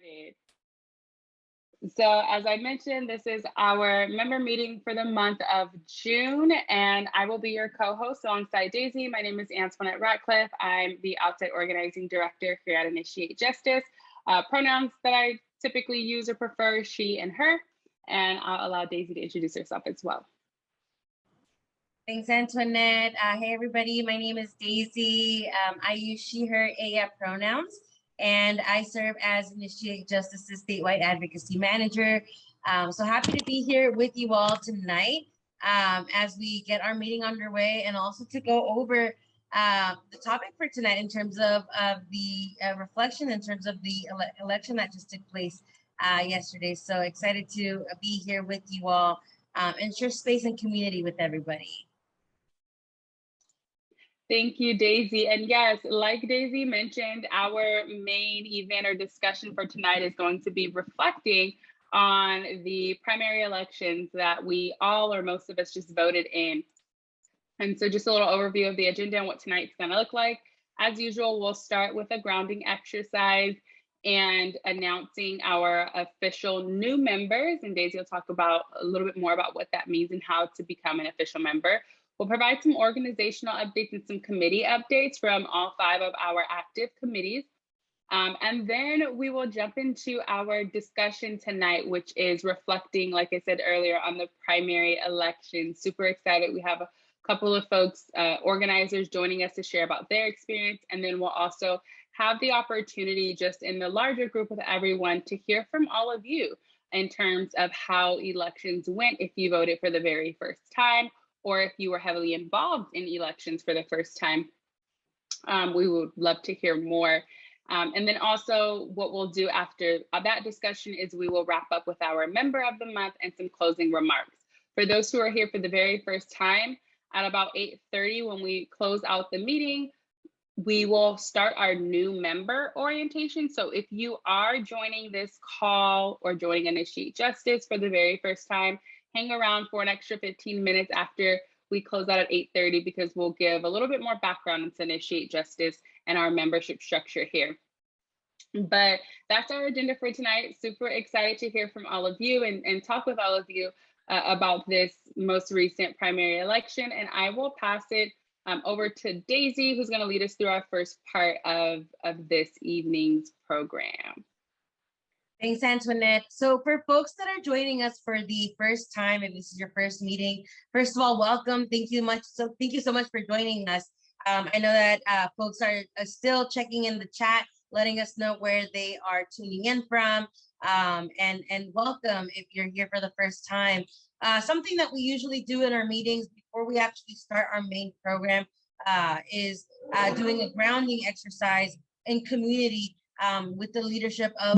started. So as I mentioned, this is our member meeting for the month of June, and I will be your co-host alongside Daisy. My name is Antoinette Ratcliffe. I'm the outside organizing director here at Initiate Justice. Pronouns that I typically use or prefer, she and her, and I'll allow Daisy to introduce herself as well. Thanks, Antoinette. Hey, everybody. My name is Daisy. I use she, her, AF pronouns, and I serve as Initiate Justice's statewide advocacy manager. So happy to be here with you all tonight as we get our meeting underway, and also to go over the topic for tonight in terms of the reflection in terms of the election that just took place yesterday. So excited to be here with you all and share space and community with everybody. Thank you, Daisy. And yes, like Daisy mentioned, our main event or discussion for tonight is going to be reflecting on the primary elections that we all or most of us just voted in. And so just a little overview of the agenda and what tonight's going to look like. As usual, we'll start with a grounding exercise and announcing our official new members. And Daisy will talk about a little bit more about what that means and how to become an official member. We'll provide some organizational updates and some committee updates from all 5 of our active committees. And then we will jump into our discussion tonight, which is reflecting, like I said earlier, on the primary election. Super excited. We have a couple of folks, organizers joining us to share about their experience. And then we'll also have the opportunity just in the larger group with everyone to hear from all of you in terms of how elections went, if you voted for the very first time, or if you were heavily involved in elections for the first time. We would love to hear more. And then also what we'll do after that discussion is we will wrap up with our member of the month and some closing remarks. For those who are here for the very first time, at about 8:30 when we close out the meeting, we will start our new member orientation. So if you are joining this call or joining Initiate Justice for the very first time, hang around for an extra 15 minutes after we close out at 8:30, because we'll give a little bit more background into Initiate Justice and our membership structure here. But that's our agenda for tonight. Super excited to hear from all of you and talk with all of you about this most recent primary election. And I will pass it over to Daisy, who's going to lead us through our first part of this evening's program. Thanks, Antoinette. So for folks that are joining us for the first time, if this is your first meeting, first of all, welcome. Thank you so much for joining us. I know that folks are still checking in the chat, letting us know where they are tuning in from, and welcome if you're here for the first time. Something that we usually do in our meetings before we actually start our main program is doing a grounding exercise in community with the leadership of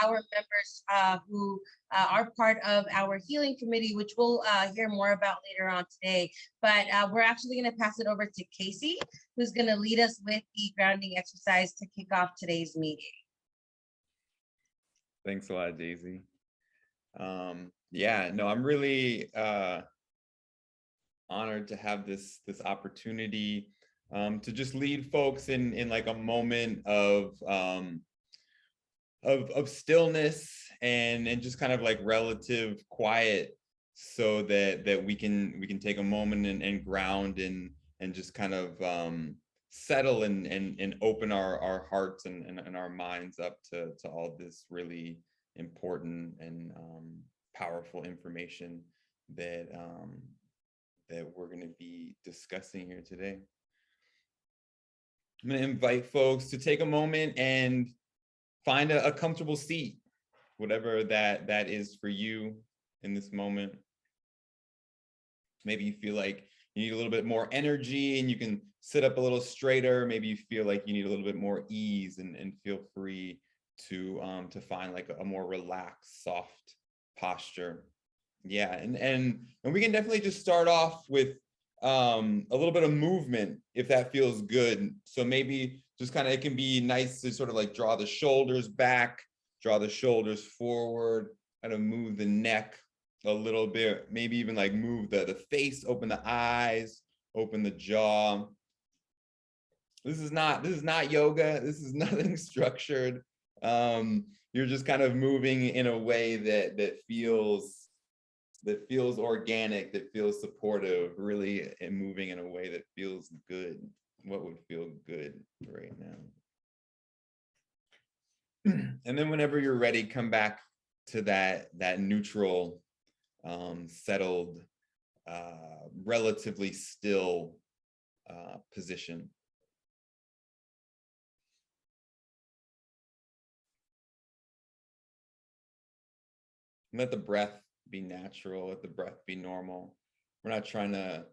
our members who are part of our healing committee, which we'll hear more about later on today. But we're actually going to pass it over to Casey, who's going to lead us with the grounding exercise to kick off today's meeting. Thanks a lot, Daisy. Yeah, no, I'm really honored to have this opportunity to just lead folks in like a moment of stillness and just kind of like relative quiet, so that we can take a moment and ground and just kind of settle and open our hearts and our minds up to all this really important and powerful information that we're going to be discussing here today. I'm going to invite folks to take a moment and find a comfortable seat, whatever that is for you in this moment. Maybe you feel like you need a little bit more energy and you can sit up a little straighter. Maybe you feel like you need a little bit more ease and feel free to find like a more relaxed, soft posture. Yeah, and we can definitely just start off with a little bit of movement if that feels good. So maybe just kind of, it can be nice to sort of like draw the shoulders back, draw the shoulders forward, kind of move the neck a little bit, maybe even like move the face, open the eyes, open the jaw. This is not yoga. This is nothing structured. You're just kind of moving in a way that feels organic, that feels supportive, really, and moving in a way that feels good. What would feel good right now? And then whenever you're ready, come back to that neutral, settled, relatively still position. Let the breath be natural, let the breath be normal. We're not trying to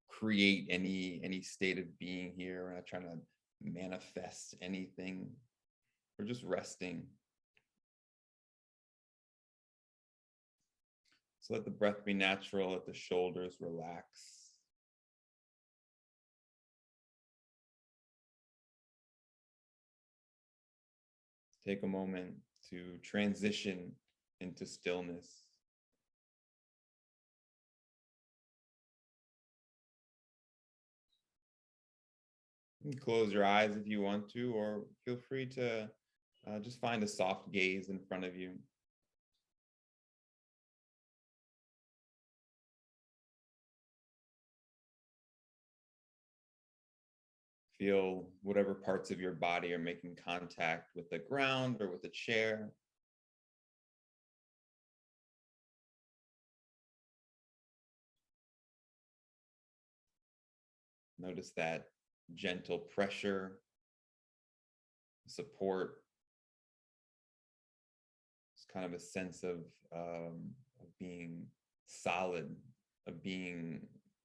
create any state of being here. We're not trying to manifest anything. We're just resting. So let the breath be natural, let the shoulders relax. Take a moment to transition into stillness. You can close your eyes if you want to, or feel free to just find a soft gaze in front of you. Feel whatever parts of your body are making contact with the ground or with the chair. Notice that gentle pressure, support. It's kind of a sense of being solid, of being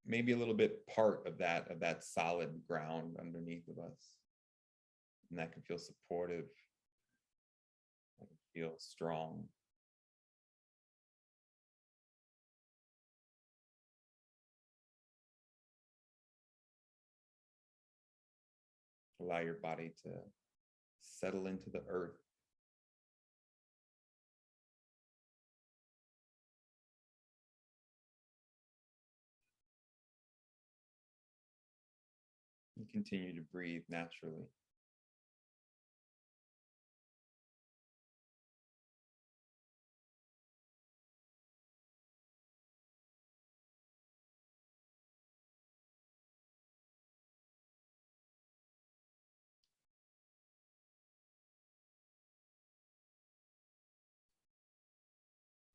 maybe a little bit part of that solid ground underneath of us. And that can feel supportive, that can feel strong. Allow your body to settle into the earth. And continue to breathe naturally.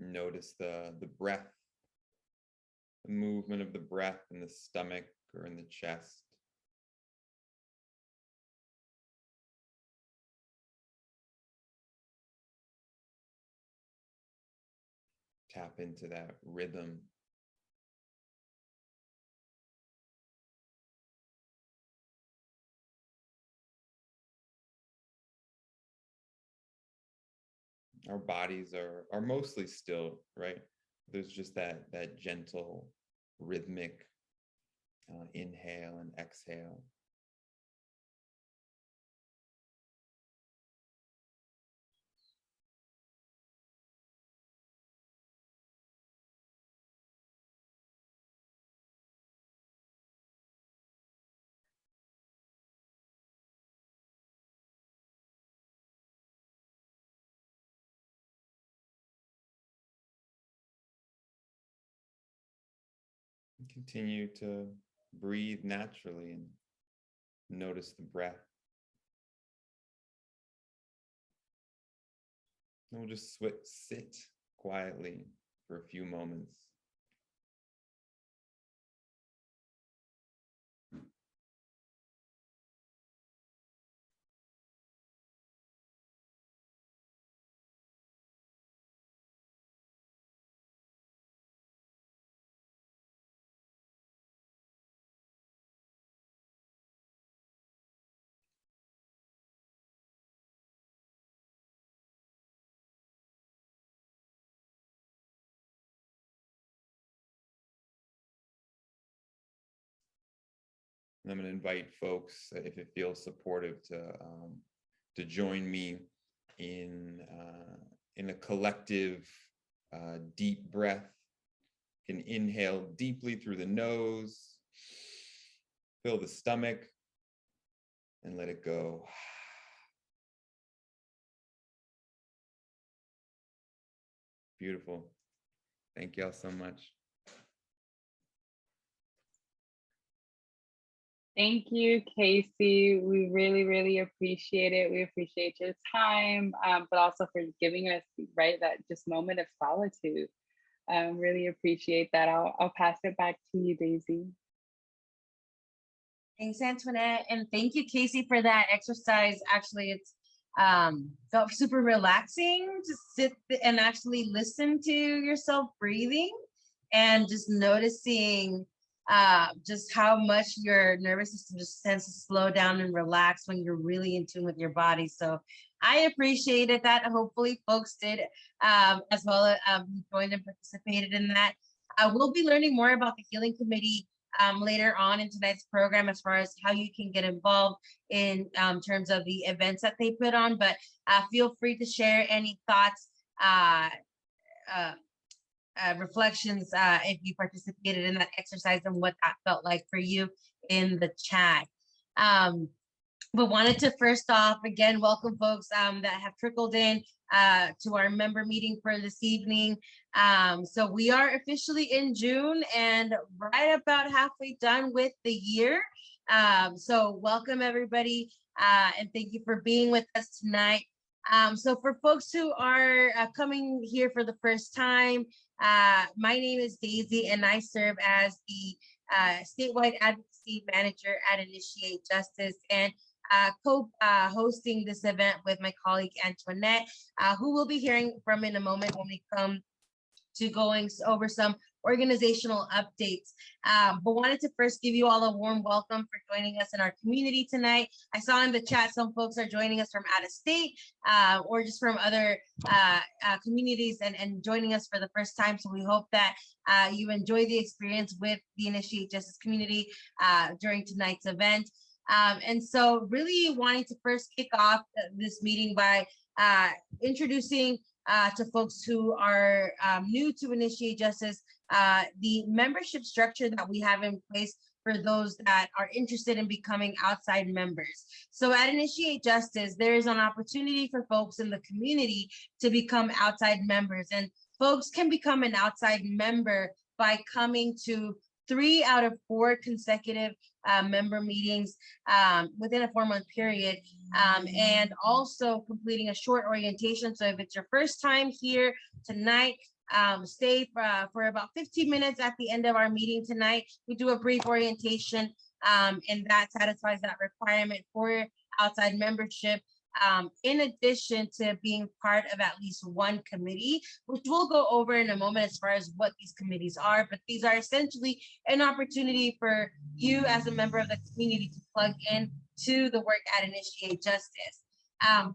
Notice the breath, the movement of the breath in the stomach or in the chest. Tap into that rhythm. Our bodies are mostly still, right? There's just that gentle rhythmic inhale and exhale. Continue to breathe naturally and notice the breath. And we'll just sit quietly for a few moments. I'm going to invite folks, if it feels supportive, to join me in a collective deep breath. You can inhale deeply through the nose, fill the stomach, and let it go. Beautiful. Thank y'all so much. Thank you, Casey. We really, really appreciate it. We appreciate your time, but also for giving us, right, that just moment of solitude. Really appreciate that. I'll pass it back to you, Daisy. Thanks, Antoinette. And thank you, Casey, for that exercise. Actually, it's felt super relaxing to sit and actually listen to yourself breathing and just noticing just how much your nervous system just tends to slow down and relax when you're really in tune with your body. So I appreciated that. Hopefully folks did as well, joined and participated in that. We'll be learning more about the Healing Committee later on in tonight's program as far as how you can get involved in terms of the events that they put on, but feel free to share any thoughts, reflections if you participated in that exercise and what that felt like for you in the chat. But wanted to first off, again, welcome folks that have trickled in to our member meeting for this evening. So we are officially in June and right about halfway done with the year. So welcome everybody and thank you for being with us tonight. So for folks who are coming here for the first time, my name is Daisy and I serve as the statewide advocacy manager at Initiate Justice and co-hosting this event with my colleague Antoinette, who we'll be hearing from in a moment when we come to going over some organizational updates. But wanted to first give you all a warm welcome for joining us in our community tonight. I saw in the chat some folks are joining us from out of state or just from other communities and joining us for the first time. So we hope that you enjoy the experience with the Initiate Justice community during tonight's event. And so really wanting to first kick off this meeting by introducing to folks who are new to Initiate Justice, the membership structure that we have in place for those that are interested in becoming outside members. So at Initiate Justice, there is an opportunity for folks in the community to become outside members. And folks can become an outside member by coming to 3 out of 4 consecutive member meetings within a 4-month period, and also completing a short orientation. So if it's your first time here tonight, stay for about 15 minutes at the end of our meeting tonight. We do a brief orientation, and that satisfies that requirement for outside membership. In addition to being part of at least one committee, which we'll go over in a moment as far as what these committees are, but these are essentially an opportunity for you as a member of the community to plug in to the work at Initiate Justice.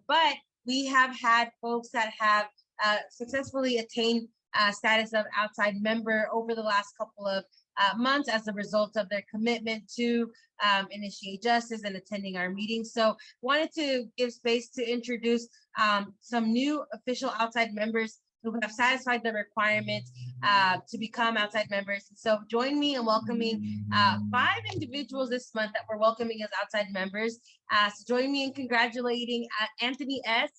But we have had folks that have successfully attained status of outside member over the last couple of months as a result of their commitment to Initiate Justice and attending our meetings. So wanted to give space to introduce some new official outside members who have satisfied the requirements to become outside members. So join me in welcoming 5 individuals this month that we're welcoming as outside members. So join me in congratulating Anthony S.,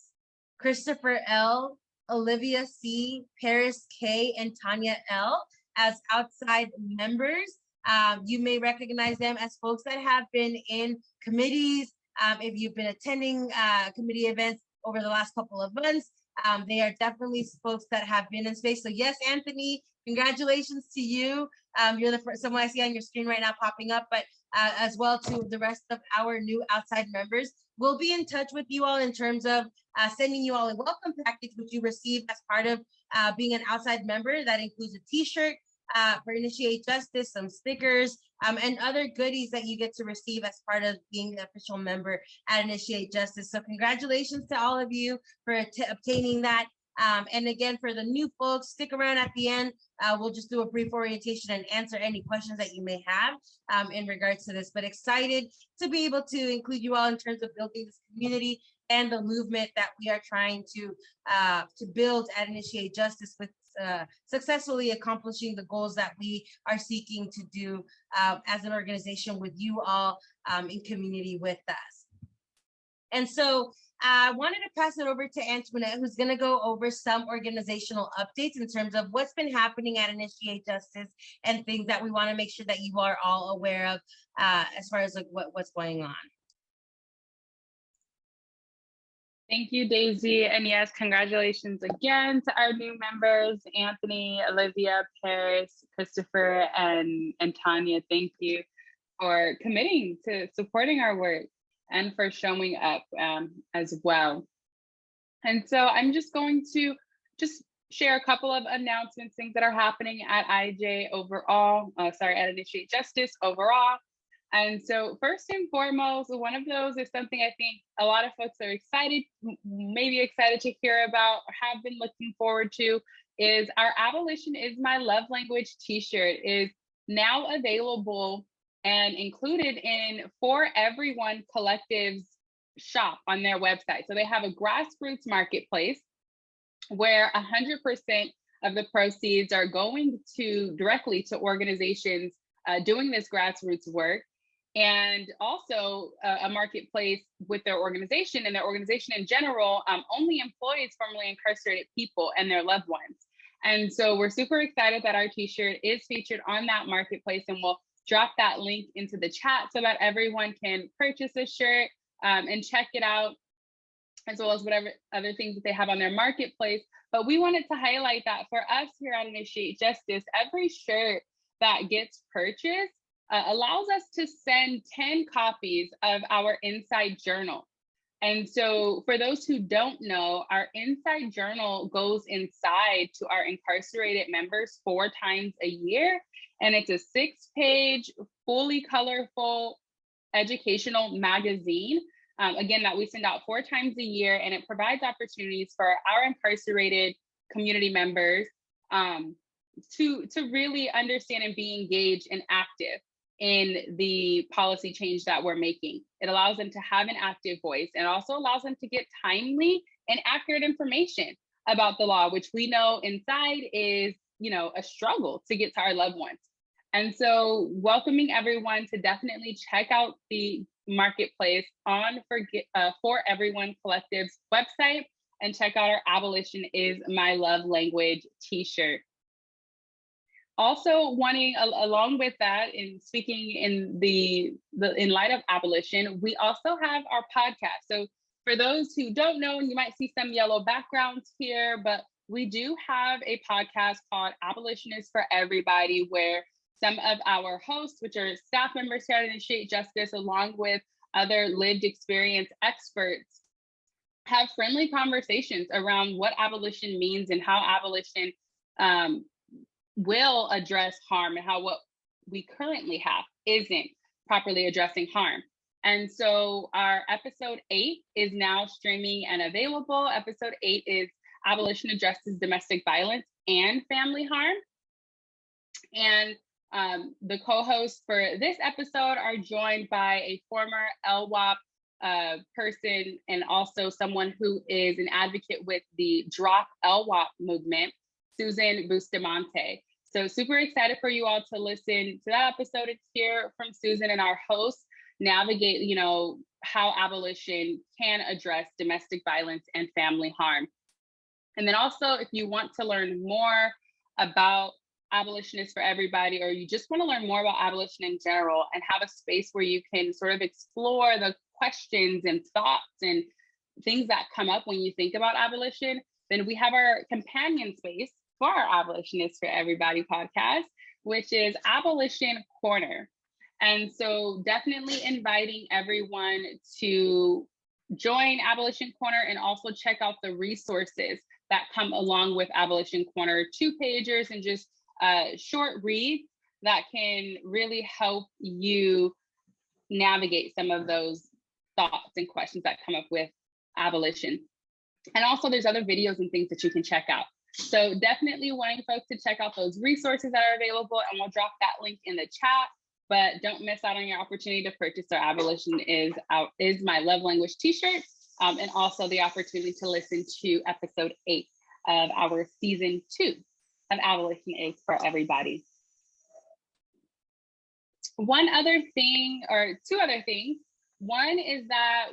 Christopher L., Olivia C., Paris K., and Tanya L. as outside members. You may recognize them as folks that have been in committees. If you've been attending committee events over the last couple of months, they are definitely folks that have been in space. So yes, Anthony, congratulations to you. You're the first someone I see on your screen right now popping up, but as well to the rest of our new outside members. We'll be in touch with you all in terms of sending you all a welcome package, which you receive as part of being an outside member. That includes a t-shirt for Initiate Justice, some stickers, and other goodies that you get to receive as part of being an official member at Initiate Justice. So congratulations to all of you for obtaining that. And again, for the new folks, stick around at the end. We'll just do a brief orientation and answer any questions that you may have in regards to this, but excited to be able to include you all in terms of building this community and the movement that we are trying to build at Initiate Justice with successfully accomplishing the goals that we are seeking to do as an organization with you all in community with us. And so I wanted to pass it over to Antoinette, who's going to go over some organizational updates in terms of what's been happening at Initiate Justice and things that we want to make sure that you are all aware of as far as like what's going on. Thank you, Daisy. And yes, congratulations again to our new members, Anthony, Olivia, Paris, Christopher, and Tanya. Thank you for committing to supporting our work and for showing up as well. And so I'm just going to share a couple of announcements, things that are happening at IJ overall, at Initiate Justice overall. And so first and foremost, one of those is something I think a lot of folks are maybe excited to hear about, or have been looking forward to, is our Abolition is My Love Language t-shirt is now available and included in For Everyone Collective's shop on their website. So they have a grassroots marketplace where 100% of the proceeds are going directly to organizations doing this grassroots work, and also a marketplace with their organization, and their organization in general only employs formerly incarcerated people and their loved ones. And so we're super excited that our t-shirt is featured on that marketplace, and we'll drop that link into the chat so that everyone can purchase a shirt and check it out, as well as whatever other things that they have on their marketplace. But we wanted to highlight that for us here at Initiate Justice, every shirt that gets purchased allows us to send 10 copies of our Inside Journal. And so for those who don't know, our Inside Journal goes inside to our incarcerated members 4 times a year. And it's a 6-page, fully colorful educational magazine, again, that we send out 4 times a year, and it provides opportunities for our incarcerated community members to really understand and be engaged and active in the policy change that we're making. It allows them to have an active voice, and also allows them to get timely and accurate information about the law, which we know inside is, a struggle to get to our loved ones. And so welcoming everyone to definitely check out the marketplace on For Everyone Collective's website, and check out our Abolition is My Love Language t-shirt. Also wanting, along with that, in speaking in light of abolition, we also have our podcast. So for those who don't know, and you might see some yellow backgrounds here, but we do have a podcast called Abolition is for Everybody, where some of our hosts, which are staff members here at Initiate Justice, along with other lived experience experts, have friendly conversations around what abolition means and how abolition will address harm, and how what we currently have isn't properly addressing harm. And so our episode 8 is now streaming and available. Episode 8 is Abolition Addresses Domestic Violence and Family Harm. And the co-hosts for this episode are joined by a former LWOP person, and also someone who is an advocate with the Drop LWOP movement, Susan Bustamante. So super excited for you all to listen to that episode and hear from Susan and our hosts navigate, how abolition can address domestic violence and family harm. And then also, if you want to learn more about Abolition is for Everybody, or you just want to learn more about abolition in general and have a space where you can sort of explore the questions and thoughts and things that come up when you think about abolition, then we have our companion space for our Abolition is for Everybody podcast, which is Abolition Corner. And so definitely inviting everyone to join Abolition Corner, and also check out the resources that come along with Abolition Corner, 2-pagers and just short reads that can really help you navigate some of those thoughts and questions that come up with abolition. And also there's other videos and things that you can check out. So definitely wanting folks to check out those resources that are available, and we'll drop that link in the chat. But don't miss out on your opportunity to purchase our Abolition is My Love Language t-shirt, and also the opportunity to listen to episode 8 of our season 2 of Abolition is for Everybody. One other thing, or 2 other things One is that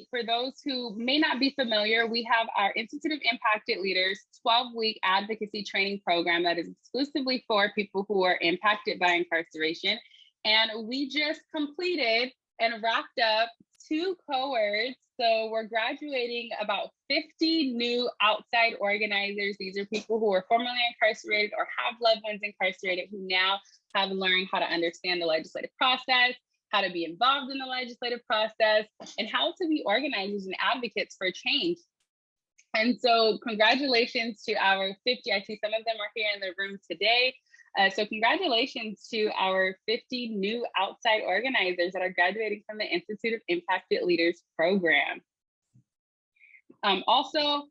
for those who may not be familiar, we have our Institute of Impacted Leaders 12-week advocacy training program that is exclusively for people who are impacted by incarceration. And we just completed and wrapped up 2 cohorts. So we're graduating about 50 new outside organizers. These are people who are formerly incarcerated or have loved ones incarcerated who now have learned how to understand the legislative process, how to be involved in the legislative process, and how to be organizers and advocates for change. And so congratulations to our 50, I see some of them are here in the room today. So congratulations to our 50 new outside organizers that are graduating from the Institute of Impacted Leaders program. Also,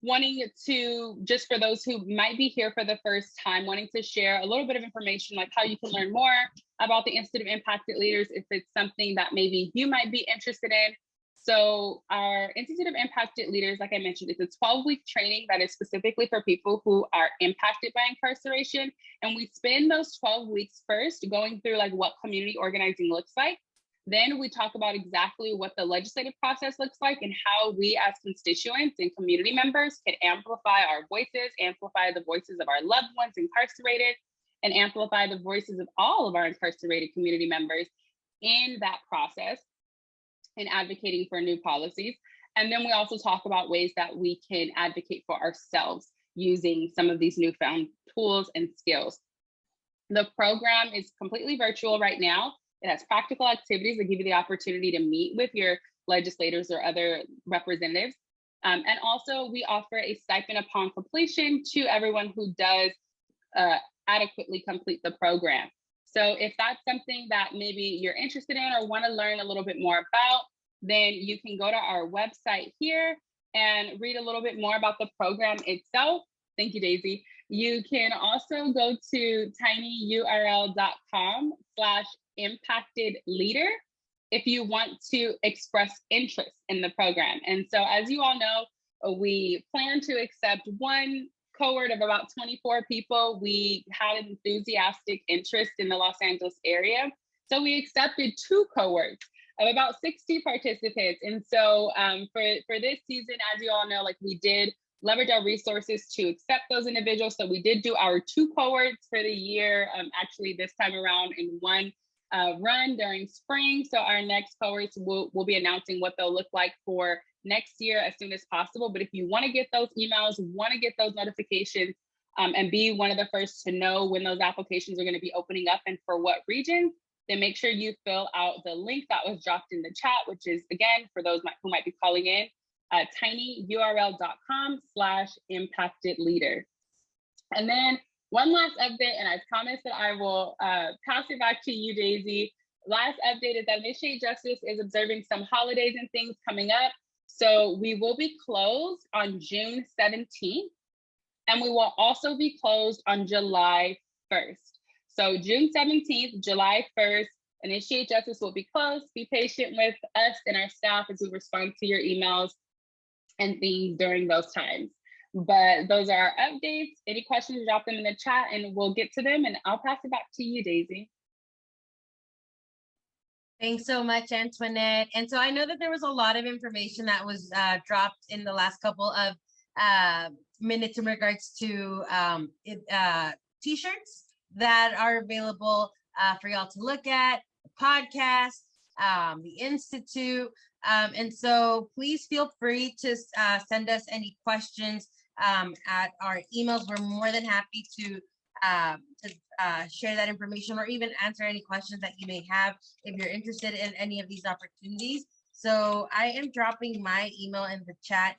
wanting to, just for those who might be here for the first time, wanting to share a little bit of information like how you can learn more about the Institute of Impacted Leaders if it's something that maybe you might be interested in. So our Institute of Impacted Leaders, like I mentioned, it's a 12-week training that is specifically for people who are impacted by incarceration. And we spend those 12 weeks first going through like what community organizing looks like. Then we talk about exactly what the legislative process looks like and how we as constituents and community members can amplify our voices, amplify the voices of our loved ones incarcerated, and amplify the voices of all of our incarcerated community members in that process and advocating for new policies. And then we also talk about ways that we can advocate for ourselves using some of these newfound tools and skills. The program is completely virtual right now. It has practical activities that give you the opportunity to meet with your legislators or other representatives. And also we offer a stipend upon completion to everyone who does adequately complete the program. So if that's something that maybe you're interested in or want to learn a little bit more about, then you can go to our website here and read a little bit more about the program itself. Thank you, Daisy. You can also go to tinyurl.com/impactedleader if you want to express interest in the program. And so as you all know, we plan to accept 1 cohort of about 24 people. We had an enthusiastic interest in the Los Angeles area. So we accepted 2 cohorts of about 60 participants. And so for this season, as you all know, like we did leverage our resources to accept those individuals. So we did do our 2 cohorts for the year, actually this time around in 1 run during spring. So our next cohorts we'll be announcing what they'll look like for next year as soon as possible. But if you want to get those emails, want to get those notifications, and be one of the first to know when those applications are going to be opening up and for what regions, then make sure you fill out the link that was dropped in the chat, which is, again, for those who might be calling in, tinyurl.com/impactedleader. And then one last update, and I promise that I will pass it back to you, Daisy. Last update is that Initiate Justice is observing some holidays and things coming up. So we will be closed on June 17th, and we will also be closed on July 1st. So June 17th, July 1st, Initiate Justice will be closed. Be patient with us and our staff as we respond to your emails and things during those times. But those are our updates. Any questions, drop them in the chat and we'll get to them. And I'll pass it back to you, Daisy. Thanks so much, Antoinette. And so I know that there was a lot of information that was dropped in the last couple of minutes in regards to t-shirts that are available for y'all to look at, the podcast, the Institute. And so please feel free to send us any questions at our emails. We're more than happy to share that information or even answer any questions that you may have if you're interested in any of these opportunities. So I am dropping my email in the chat,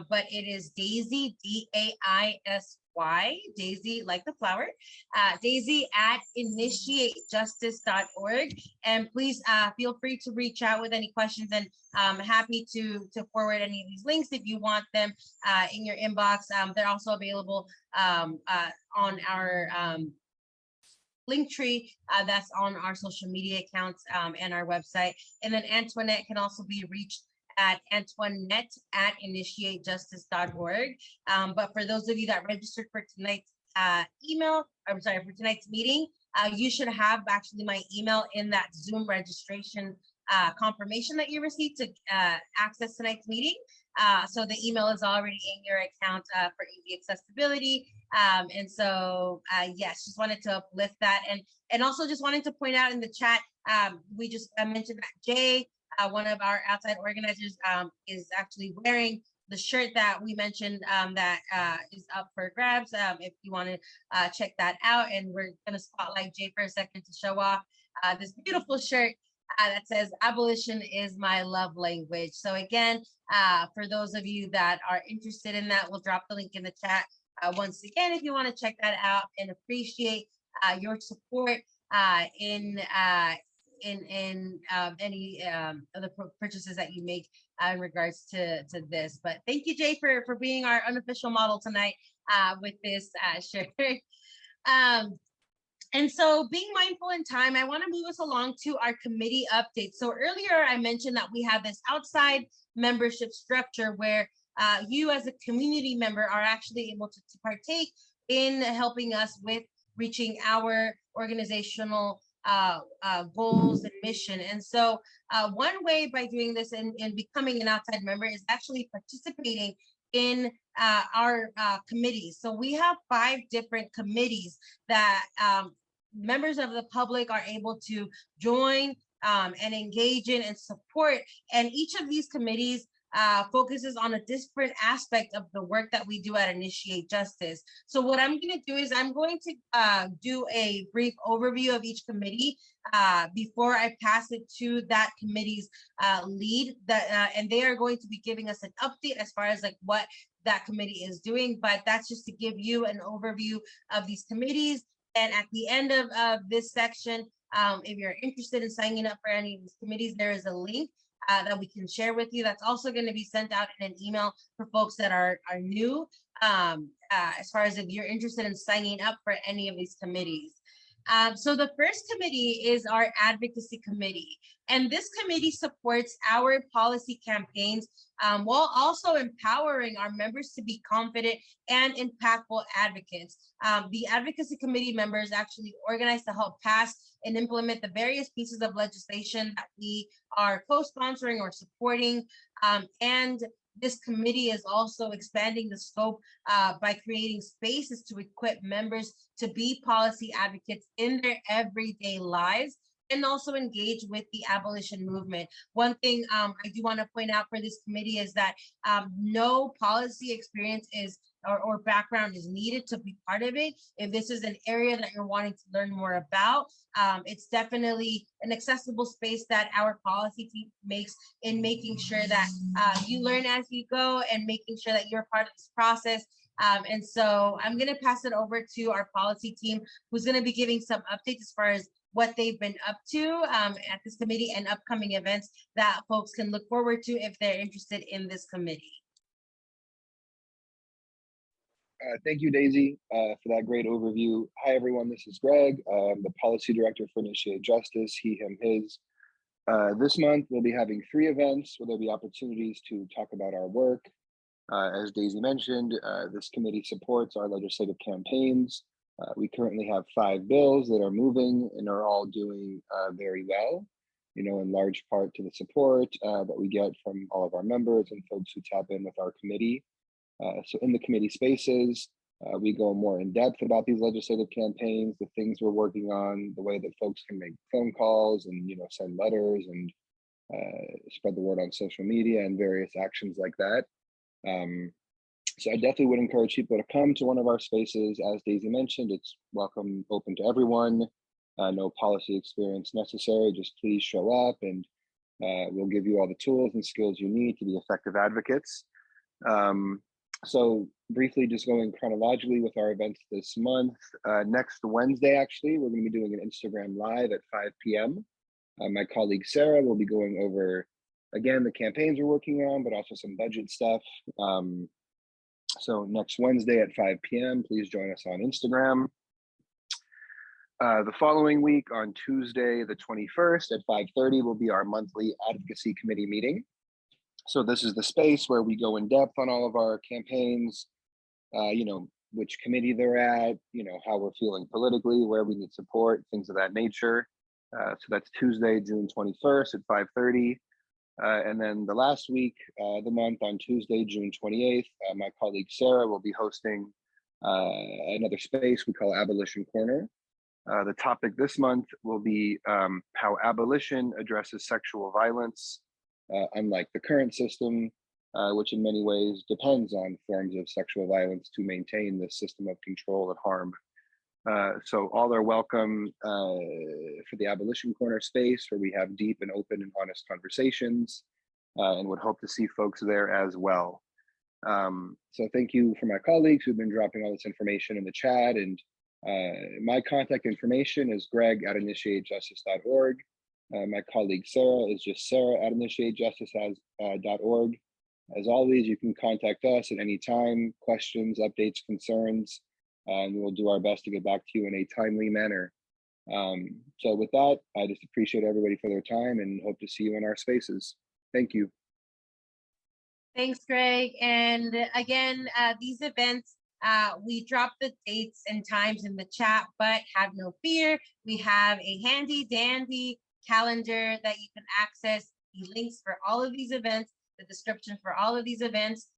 but it is Daisy, D-A-I-S-Y, Daisy like the flower, Daisy at initiatejustice.org. And please feel free to reach out with any questions, and I'm happy to forward any of these links if you want them in your inbox. They're also available on our Linktree that's on our social media accounts and our website. And then Antoinette can also be reached at Antoinette@initiatejustice.org. But for those of you that registered for tonight's for tonight's meeting, you should have actually my email in that Zoom registration confirmation that you received to access tonight's meeting. So the email is already in your account for easy accessibility. And so, yes, just wanted to uplift that. And also just wanted to point out in the chat, we just mentioned that Jay, one of our outside organizers, is actually wearing the shirt that we mentioned that is up for grabs. If you want to check that out, and we're going to spotlight Jay for a second to show off this beautiful shirt that says "Abolition is my love language." So again, for those of you that are interested in that, we'll drop the link in the chat once again if you want to check that out, and appreciate your support in any of the purchases that you make in regards to this. But thank you, Jay, for being our unofficial model tonight with this shirt. And so, being mindful in time, I want to move us along to our committee updates. So earlier I mentioned that we have this outside membership structure where you as a community member are actually able to partake in helping us with reaching our organizational goals and mission. And so one way by doing this and becoming an outside member is actually participating in our committees. So we have 5 different committees that members of the public are able to join and engage in and support. And each of these committees focuses on a different aspect of the work that we do at Initiate Justice. So what I'm going to do is I'm going to do a brief overview of each committee before I pass it to that committee's lead, and they are going to be giving us an update as far as like what that committee is doing. But that's just to give you an overview of these committees. And at the end of this section, if you're interested in signing up for any of these committees, there is a link that we can share with you. That's also going to be sent out in an email for folks that are new, as far as if you're interested in signing up for any of these committees. So the first committee is our advocacy committee. And this committee supports our policy campaigns while also empowering our members to be confident and impactful advocates. The advocacy committee members actually organize to help pass and implement the various pieces of legislation that we are co-sponsoring or supporting. And this committee is also expanding the scope by creating spaces to equip members to be policy advocates in their everyday lives and also engage with the abolition movement. One thing I do want to point out for this committee is that no policy experience is or background is needed to be part of it. If this is an area that you're wanting to learn more about, it's definitely an accessible space that our policy team makes in making sure that you learn as you go and making sure that you're part of this process. And so I'm going to pass it over to our policy team, who's going to be giving some updates as far as what they've been up to at this committee and upcoming events that folks can look forward to if they're interested in this committee. Thank you, Daisy, for that great overview. Hi, everyone. This is Greg, the Policy Director for Initiate Justice, he, him, his. This month, we'll be having 3 events where there'll be opportunities to talk about our work. As Daisy mentioned, this committee supports our legislative campaigns. We currently have 5 bills that are moving and are all doing very well, you know, in large part to the support that we get from all of our members and folks who tap in with our committee. So in the committee spaces, we go more in depth about these legislative campaigns, the things we're working on, the way that folks can make phone calls and, you know, send letters and spread the word on social media and various actions like that. So I definitely would encourage people to come to one of our spaces. As Daisy mentioned, it's welcome, open to everyone. No policy experience necessary, just please show up and we'll give you all the tools and skills you need to be effective advocates. So briefly, just going chronologically with our events this month, next Wednesday, actually, we're going to be doing an Instagram Live at 5 p.m. My colleague Sarah will be going over, again, the campaigns we're working on, but also some budget stuff. So next Wednesday at 5 p.m., please join us on Instagram. The following week on Tuesday, the 21st at 5:30 will be our monthly advocacy committee meeting. So this is the space where we go in depth on all of our campaigns, you know, which committee they're at, you know, how we're feeling politically, where we need support, things of that nature. So that's Tuesday, June 21st at 5:30. And then the last week of the month on Tuesday, June 28th, my colleague Sarah will be hosting another space we call Abolition Corner. The topic this month will be how abolition addresses sexual violence, unlike the current system, which in many ways depends on forms of sexual violence to maintain this system of control and harm. So all are welcome for the Abolition Corner space, where we have deep and open and honest conversations, and would hope to see folks there as well. So thank you for my colleagues who've been dropping all this information in the chat. And my contact information is greg@initiatejustice.org. My colleague Sarah is just sarah@initiatejustice.org. As always, you can contact us at any time, questions, updates, concerns, and we'll do our best to get back to you in a timely manner. So with that, I just appreciate everybody for their time and hope to see you in our spaces. Thank you. Thanks, Greg. And again, these events, we drop the dates and times in the chat, but have no fear. We have a handy dandy calendar that you can access, the links for all of these events, the description for all of these events.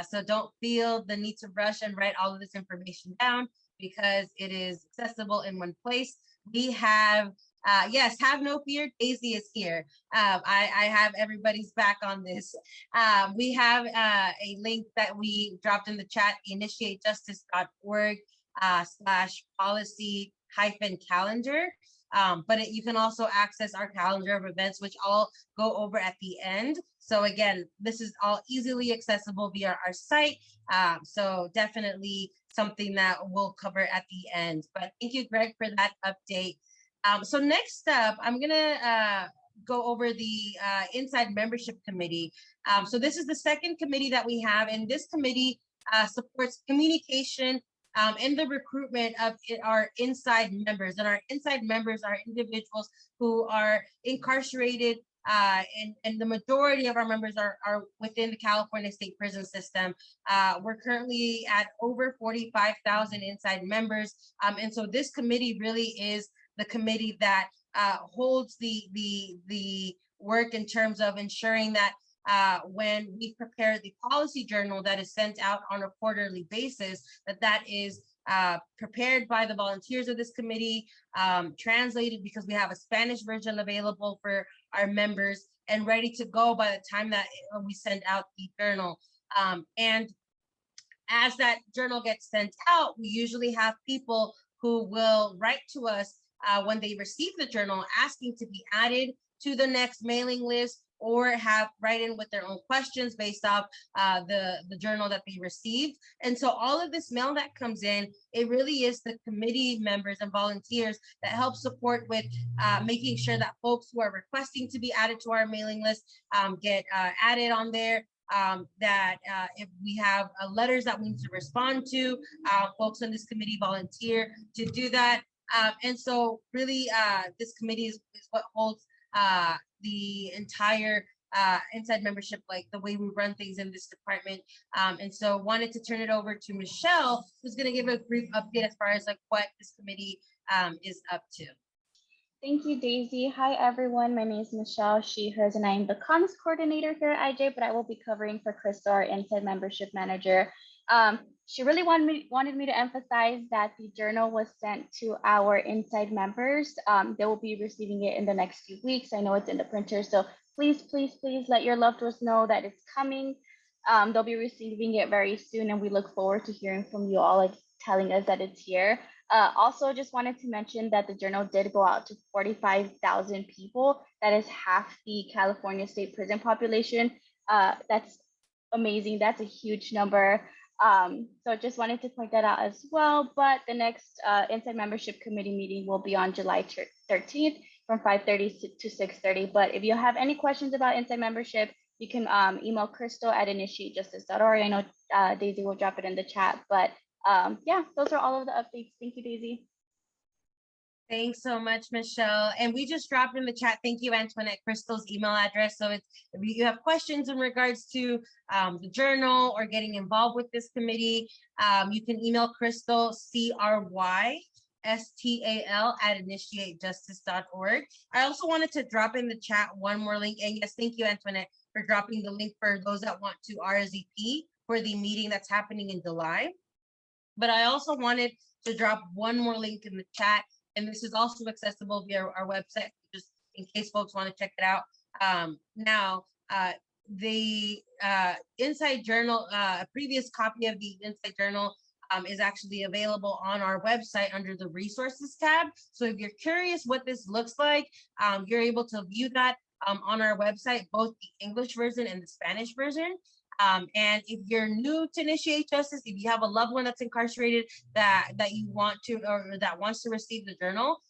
So don't feel the need to rush and write all of this information down, because it is accessible in one place. We have, yes, have no fear, Daisy is here. I have everybody's back on this. We have a link that we dropped in the chat, initiatejustice.org/policy-calendar. But you can also access our calendar of events, which all go over at the end. So again, this is all easily accessible via our site. So definitely something that we'll cover at the end. But thank you, Greg, for that update. So next up, I'm gonna go over the Inside Membership Committee. So this is the second committee that we have, and this committee supports communication and the recruitment of our inside members. And our inside members are individuals who are incarcerated, and the majority of our members are within the California state prison system. We're currently at over 45,000 inside members. And so this committee really is the committee that holds the work in terms of ensuring that when we prepare the policy journal that is sent out on a quarterly basis, that is prepared by the volunteers of this committee, translated, because we have a Spanish version available for our members, and ready to go by the time that we send out the journal. And as that journal gets sent out, we usually have people who will write to us when they receive the journal, asking to be added to the next mailing list, or have write in with their own questions based off the journal that they received. And so all of this mail that comes in, it really is the committee members and volunteers that help support with making sure that folks who are requesting to be added to our mailing list get added on there. That if we have letters that we need to respond to, folks on this committee volunteer to do that. And so really this committee is what holds the entire inside membership, like the way we run things in this department. And so wanted to turn it over to Michelle, who's going to give a brief update as far as like what this committee is up to. Thank you, Daisy. Hi, everyone. My name is Michelle, she, hers, and I am the comms coordinator here at IJ, but I will be covering for Crystal, our inside membership manager. She really wanted me to emphasize that the journal was sent to our inside members. They will be receiving it in the next few weeks. I know it's in the printer, so please, please, please let your loved ones know that it's coming. They'll be receiving it very soon, and we look forward to hearing from you all, like telling us that it's here. Also, just wanted to mention that the journal did go out to 45,000 people. That is half the California state prison population. That's amazing. That's a huge number. So just wanted to point that out as well. But the next Inside Membership Committee meeting will be on July 13th from 5:30 to 6:30. But if you have any questions about Inside Membership, you can email Crystal at initiatejustice.org. I know Daisy will drop it in the chat, but yeah, those are all of the updates. Thank you, Daisy. Thanks so much, Michelle. And we just dropped in the chat, thank you, Antoinette, Crystal's email address. So if you have questions in regards to the journal or getting involved with this committee, you can email Crystal, CRY stal@initiatejustice.org. I also wanted to drop in the chat one more link. And yes, thank you, Antoinette, for dropping the link for those that want to RSVP for the meeting that's happening in July. But I also wanted to drop one more link in the chat, and this is also accessible via our website, just in case folks want to check it out. The Inside Journal, a previous copy of the Inside Journal is actually available on our website under the resources tab. So if you're curious what this looks like, you're able to view that on our website, both the English version and the Spanish version. And if you're new to Initiate Justice, if you have a loved one that's incarcerated that you want to, or that wants to receive the journal,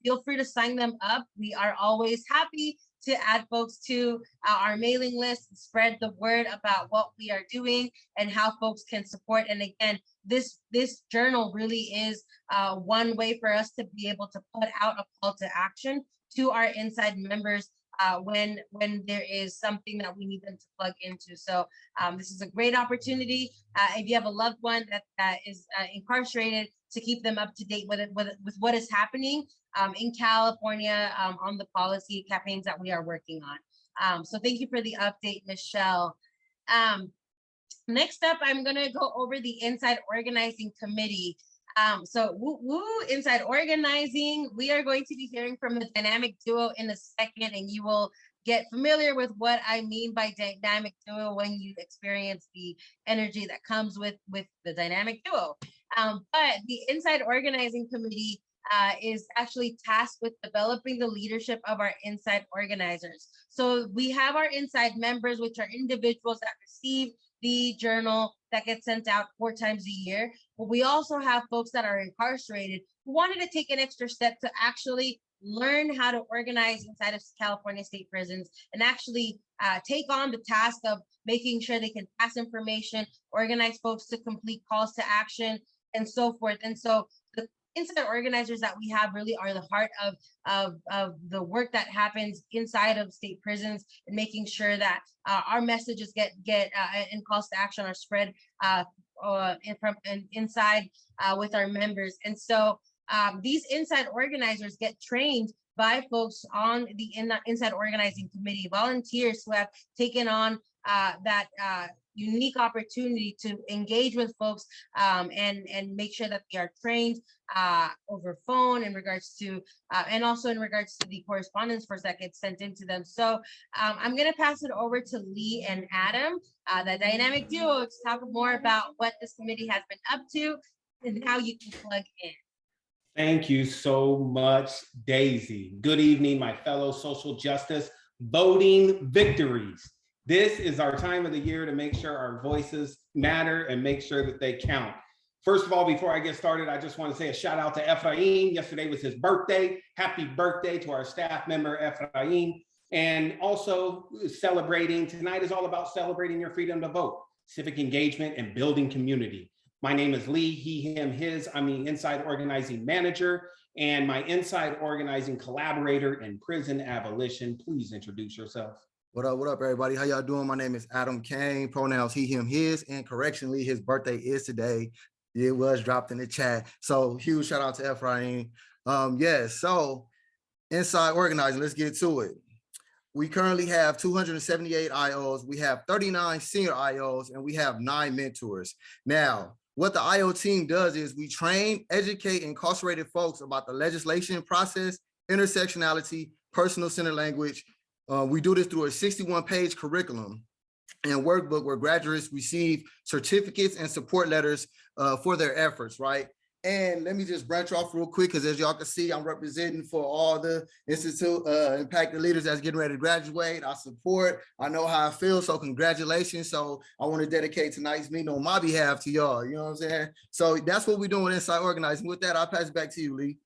feel free to sign them up. We are always happy to add folks to our mailing list, spread the word about what we are doing and how folks can support. And again, this journal really is one way for us to be able to put out a call to action to our inside members when there is something that we need them to plug into. So this is a great opportunity. If you have a loved one that is incarcerated, to keep them up to date with what is happening in California on the policy campaigns that we are working on. So thank you for the update, Michelle. Next up, I'm gonna go over the Inside Organizing Committee. So Inside Organizing, we are going to be hearing from the dynamic duo in a second, and you will get familiar with what I mean by dynamic duo when you experience the energy that comes with the dynamic duo. But the Inside Organizing Committee is actually tasked with developing the leadership of our inside organizers. So we have our inside members, which are individuals that receive the journal that gets sent out 4 times a year. But we also have folks that are incarcerated who wanted to take an extra step to actually learn how to organize inside of California state prisons and actually take on the task of making sure they can pass information, organize folks to complete calls to action, and so forth. And so the inside organizers that we have really are the heart of the work that happens inside of state prisons and making sure that our messages get and calls to action are spread from inside with our members. And so these inside organizers get trained by folks on the Inside Organizing Committee, volunteers who have taken on that unique opportunity to engage with folks and make sure that they are trained over phone in regards to, and also in regards to the correspondence first that gets sent into them. So I'm gonna pass it over to Lee and Adam, the dynamic duo, to talk more about what this committee has been up to and how you can plug in. Thank you so much, Daisy. Good evening, my fellow social justice voting victories. This is our time of the year to make sure our voices matter and make sure that they count. First of all, before I get started, I just want to say a shout out to Ephraim. Yesterday was his birthday. Happy birthday to our staff member, Ephraim. And also celebrating, tonight is all about celebrating your freedom to vote, civic engagement, and building community. My name is Lee, he, him, his. I'm the Inside Organizing Manager and my Inside Organizing Collaborator in Prison Abolition. Please introduce yourself. What up, everybody? How y'all doing? My name is Adam Kane, pronouns he, him, his, and correctionally, his birthday is today. It was dropped in the chat. So huge shout out to Ephraim. Yes, so Inside Organizing, let's get to it. We currently have 278 IOs. We have 39 senior IOs, and we have 9 mentors. Now, what the IO team does is we train, educate incarcerated folks about the legislation process, intersectionality, personal center language. We do this through a 61-page curriculum and workbook where graduates receive certificates and support letters for their efforts, right? And let me just branch off real quick, because as y'all can see, I'm representing for all the Institute impacted leaders that's getting ready to graduate. I support, I know how I feel, so congratulations. So I want to dedicate tonight's meeting on my behalf to y'all, you know what I'm saying? So that's what we're doing Inside Organizing. With that, I'll pass it back to you, Lee.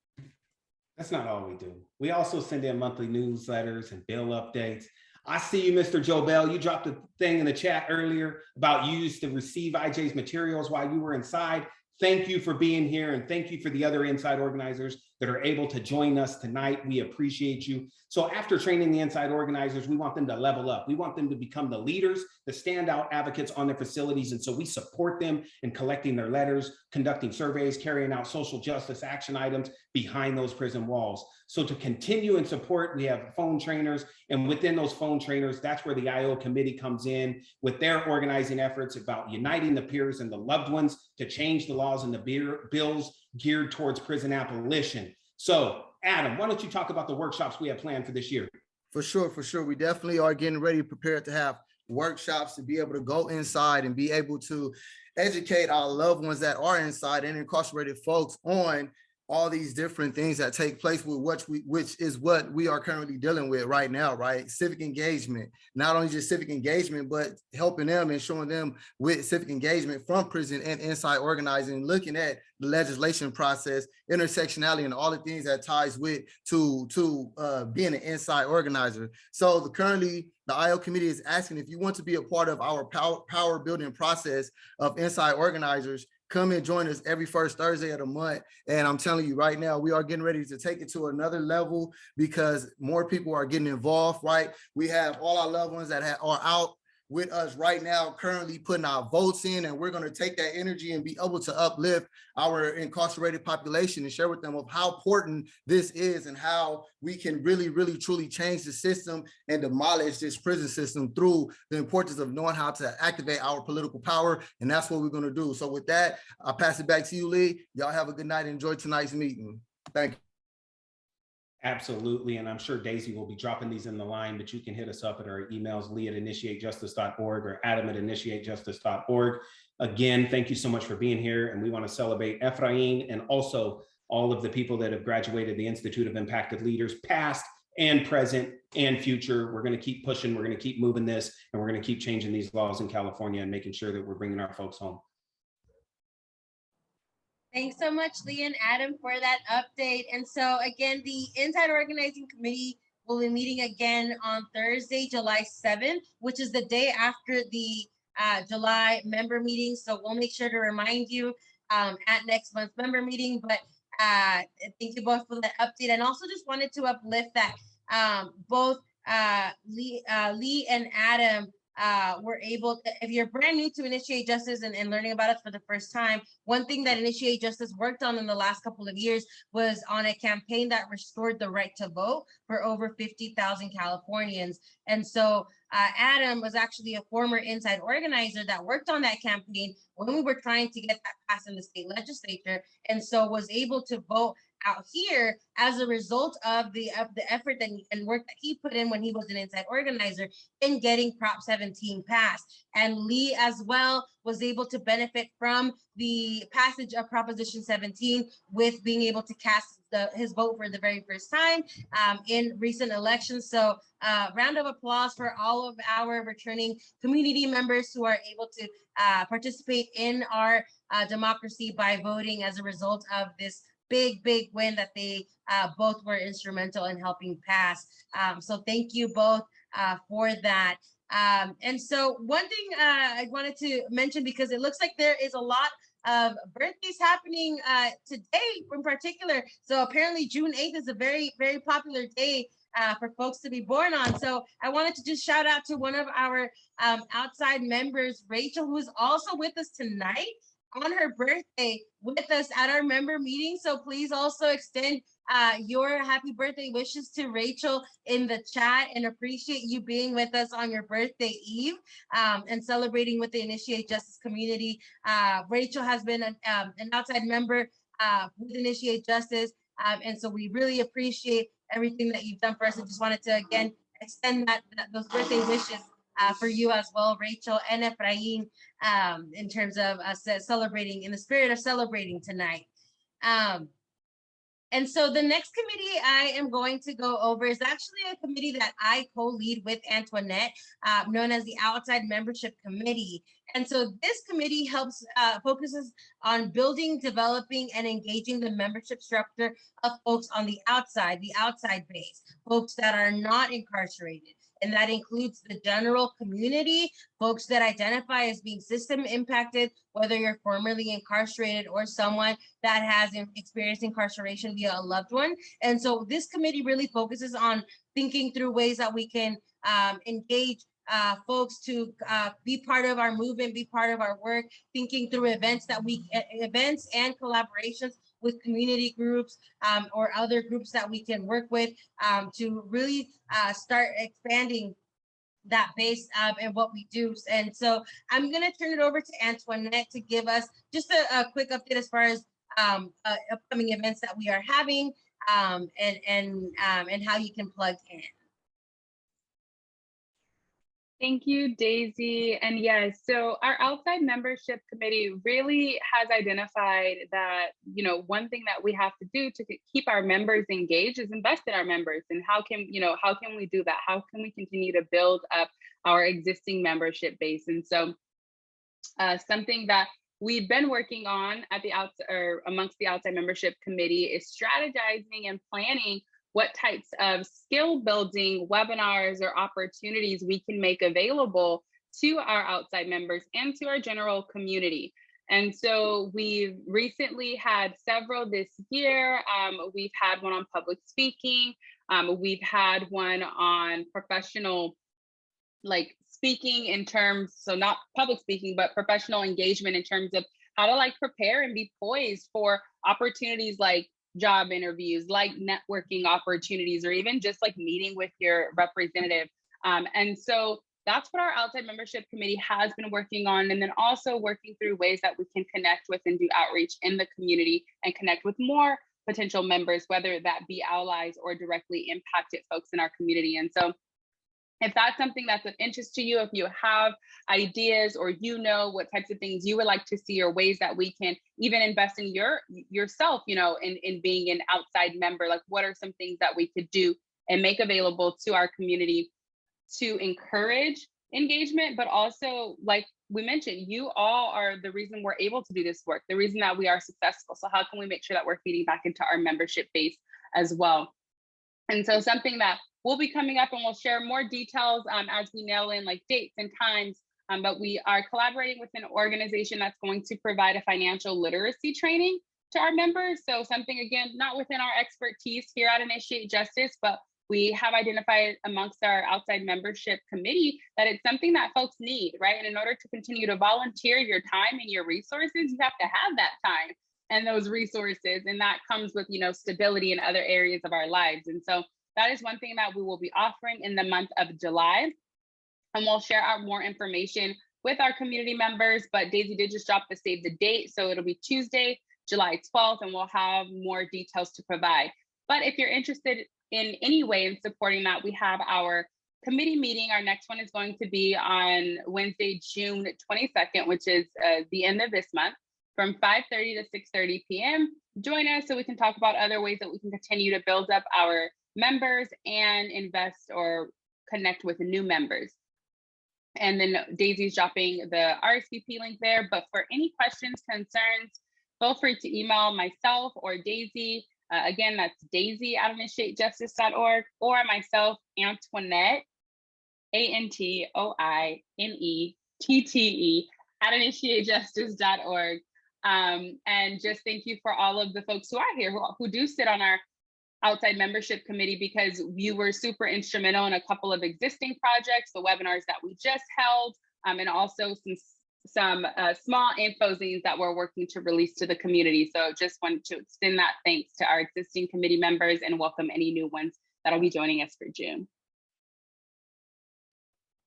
That's not all we do. We also send in monthly newsletters and bill updates. I see you, Mr. Joe Bell. You dropped a thing in the chat earlier about you used to receive IJ's materials while you were inside. Thank you for being here, and thank you for the other inside organizers that are able to join us tonight. We appreciate you. So after training the inside organizers, we want them to level up. We want them to become the leaders, the standout advocates on their facilities. And so we support them in collecting their letters, conducting surveys, carrying out social justice action items behind those prison walls. So to continue and support, we have phone trainers, and within those phone trainers, that's where the IO committee comes in with their organizing efforts about uniting the peers and the loved ones to change the laws and the bills geared towards prison abolition. So Adam, why don't you talk about the workshops we have planned for this year? For sure, for sure. We definitely are getting ready, prepared to have workshops to be able to go inside and be able to educate our loved ones that are inside and incarcerated folks on all these different things that take place with which is what we are currently dealing with right now, right? Civic engagement, not only just civic engagement, but helping them and showing them with civic engagement from prison and inside organizing, looking at the legislation process, intersectionality, and all the things that ties with to being an inside organizer. So currently, the IO committee is asking if you want to be a part of our power building process of inside organizers. Come and join us every first Thursday of the month. And I'm telling you right now, we are getting ready to take it to another level because more people are getting involved, right? We have all our loved ones that are out with us right now, currently putting our votes in, and we're going to take that energy and be able to uplift our incarcerated population and share with them of how important this is and how we can really, really, truly change the system and demolish this prison system through the importance of knowing how to activate our political power. And that's what we're going to do. So with that, I'll pass it back to you, Lee. Y'all have a good night. Enjoy tonight's meeting. Thank you. Absolutely. And I'm sure Daisy will be dropping these in the line, but you can hit us up at our emails, lee@initiatejustice.org or adam@initiatejustice.org. Again, thank you so much for being here. And we want to celebrate Ephraim and also all of the people that have graduated the Institute of Impacted Leaders, past and present and future. We're going to keep pushing. We're going to keep moving this, and we're going to keep changing these laws in California and making sure that we're bringing our folks home. Thanks so much, Lee and Adam, for that update. And so again, the Inside Organizing Committee will be meeting again on Thursday, July 7th, which is the day after the July member meeting. So we'll make sure to remind you at next month's member meeting. But thank you both for that update. And also just wanted to uplift that both Lee and Adam we're able to, if you're brand new to Initiate Justice and learning about us for the first time, one thing that Initiate Justice worked on in the last couple of years was on a campaign that restored the right to vote for over 50,000 Californians. And so Adam was actually a former inside organizer that worked on that campaign when we were trying to get that passed in the state legislature, and so was able to vote out here as a result of the effort and work that he put in when he was an inside organizer in getting Prop 17 passed. And Lee as well was able to benefit from the passage of Proposition 17 with being able to cast his vote for the very first time in recent elections. So round of applause for all of our returning community members who are able to participate in our democracy by voting as a result of this big win that they both were instrumental in helping pass. So thank you both for that. And so one thing I wanted to mention, because it looks like there is a lot of birthdays happening today in particular. So apparently June 8th is a very popular day for folks to be born on. So I wanted to just shout out to one of our outside members, Rachel, who is also with us tonight on her birthday with us at our member meeting. So please also extend your happy birthday wishes to Rachel in the chat, and appreciate you being with us on your birthday eve and celebrating with the Initiate Justice community. Rachel has been an outside member with Initiate Justice, and so we really appreciate everything that you've done for us. I just wanted to again extend those birthday wishes for you as well, Rachel and Ephraim, in terms of us celebrating, in the spirit of celebrating tonight. And so the next committee I am going to go over is actually a committee that I co-lead with Antoinette, known as the Outside Membership Committee. And so this committee helps focuses on building, developing, and engaging the membership structure of folks on the outside base, folks that are not incarcerated. And that includes the general community, folks that identify as being system impacted, whether you're formerly incarcerated or someone that has experienced incarceration via a loved one. And so this committee really focuses on thinking through ways that we can engage folks to be part of our movement, be part of our work, thinking through events and collaborations with community groups or other groups that we can work with to really start expanding that base and what we do. And so I'm going to turn it over to Antoinette to give us just a quick update as far as upcoming events that we are having and how you can plug in. Thank you, Daisy. And yes, so our outside membership committee really has identified that, one thing that we have to do to keep our members engaged is invest in our members. And how can we do that? How can we continue to build up our existing membership base? And so something that we've been working on at the amongst the outside membership committee is strategizing and planning what types of skill building webinars or opportunities we can make available to our outside members and to our general community. And so we've recently had several this year. We've had one on public speaking. We've had one on professional, speaking in terms, so not public speaking, but professional engagement in terms of how to prepare and be poised for opportunities like job interviews, like networking opportunities, or even just meeting with your representative. And so that's what our outside membership committee has been working on. And then also working through ways that we can connect with and do outreach in the community and connect with more potential members, whether that be allies or directly impacted folks in our community. And so if that's something that's of interest to you, if you have ideas or what types of things you would like to see or ways that we can even invest in yourself, in being an outside member, what are some things that we could do and make available to our community to encourage engagement, but also, like we mentioned, you all are the reason we're able to do this work, the reason that we are successful. So how can we make sure that we're feeding back into our membership base as well? And so something that will be coming up, and we'll share more details as we nail in dates and times, but we are collaborating with an organization that's going to provide a financial literacy training to our members. So something, again, not within our expertise here at Initiate Justice, but we have identified amongst our outside membership committee that it's something that folks need, right? And in order to continue to volunteer your time and your resources, you have to have that time and those resources. And that comes with, stability in other areas of our lives. And so that is one thing that we will be offering in the month of July. And we'll share out more information with our community members, but Daisy did just drop the save the date. So it'll be Tuesday, July 12th, and we'll have more details to provide. But if you're interested in any way in supporting that, we have our committee meeting. Our next one is going to be on Wednesday, June 22nd, which is the end of this month, from 5:30 to 6:30 p.m. Join us so we can talk about other ways that we can continue to build up our members and invest or connect with new members. And then Daisy's dropping the RSVP link there. But for any questions, concerns, feel free to email myself or Daisy. Again, that's daisy@initiatejustice.org, or myself, Antoinette, ANTOINETTE, @initiatejustice.org. And just thank you for all of the folks who are here, who do sit on our outside membership committee, because you were super instrumental in a couple of existing projects, the webinars that we just held, and also some small infozines that we're working to release to the community. So just wanted to extend that thanks to our existing committee members and welcome any new ones that'll be joining us for June.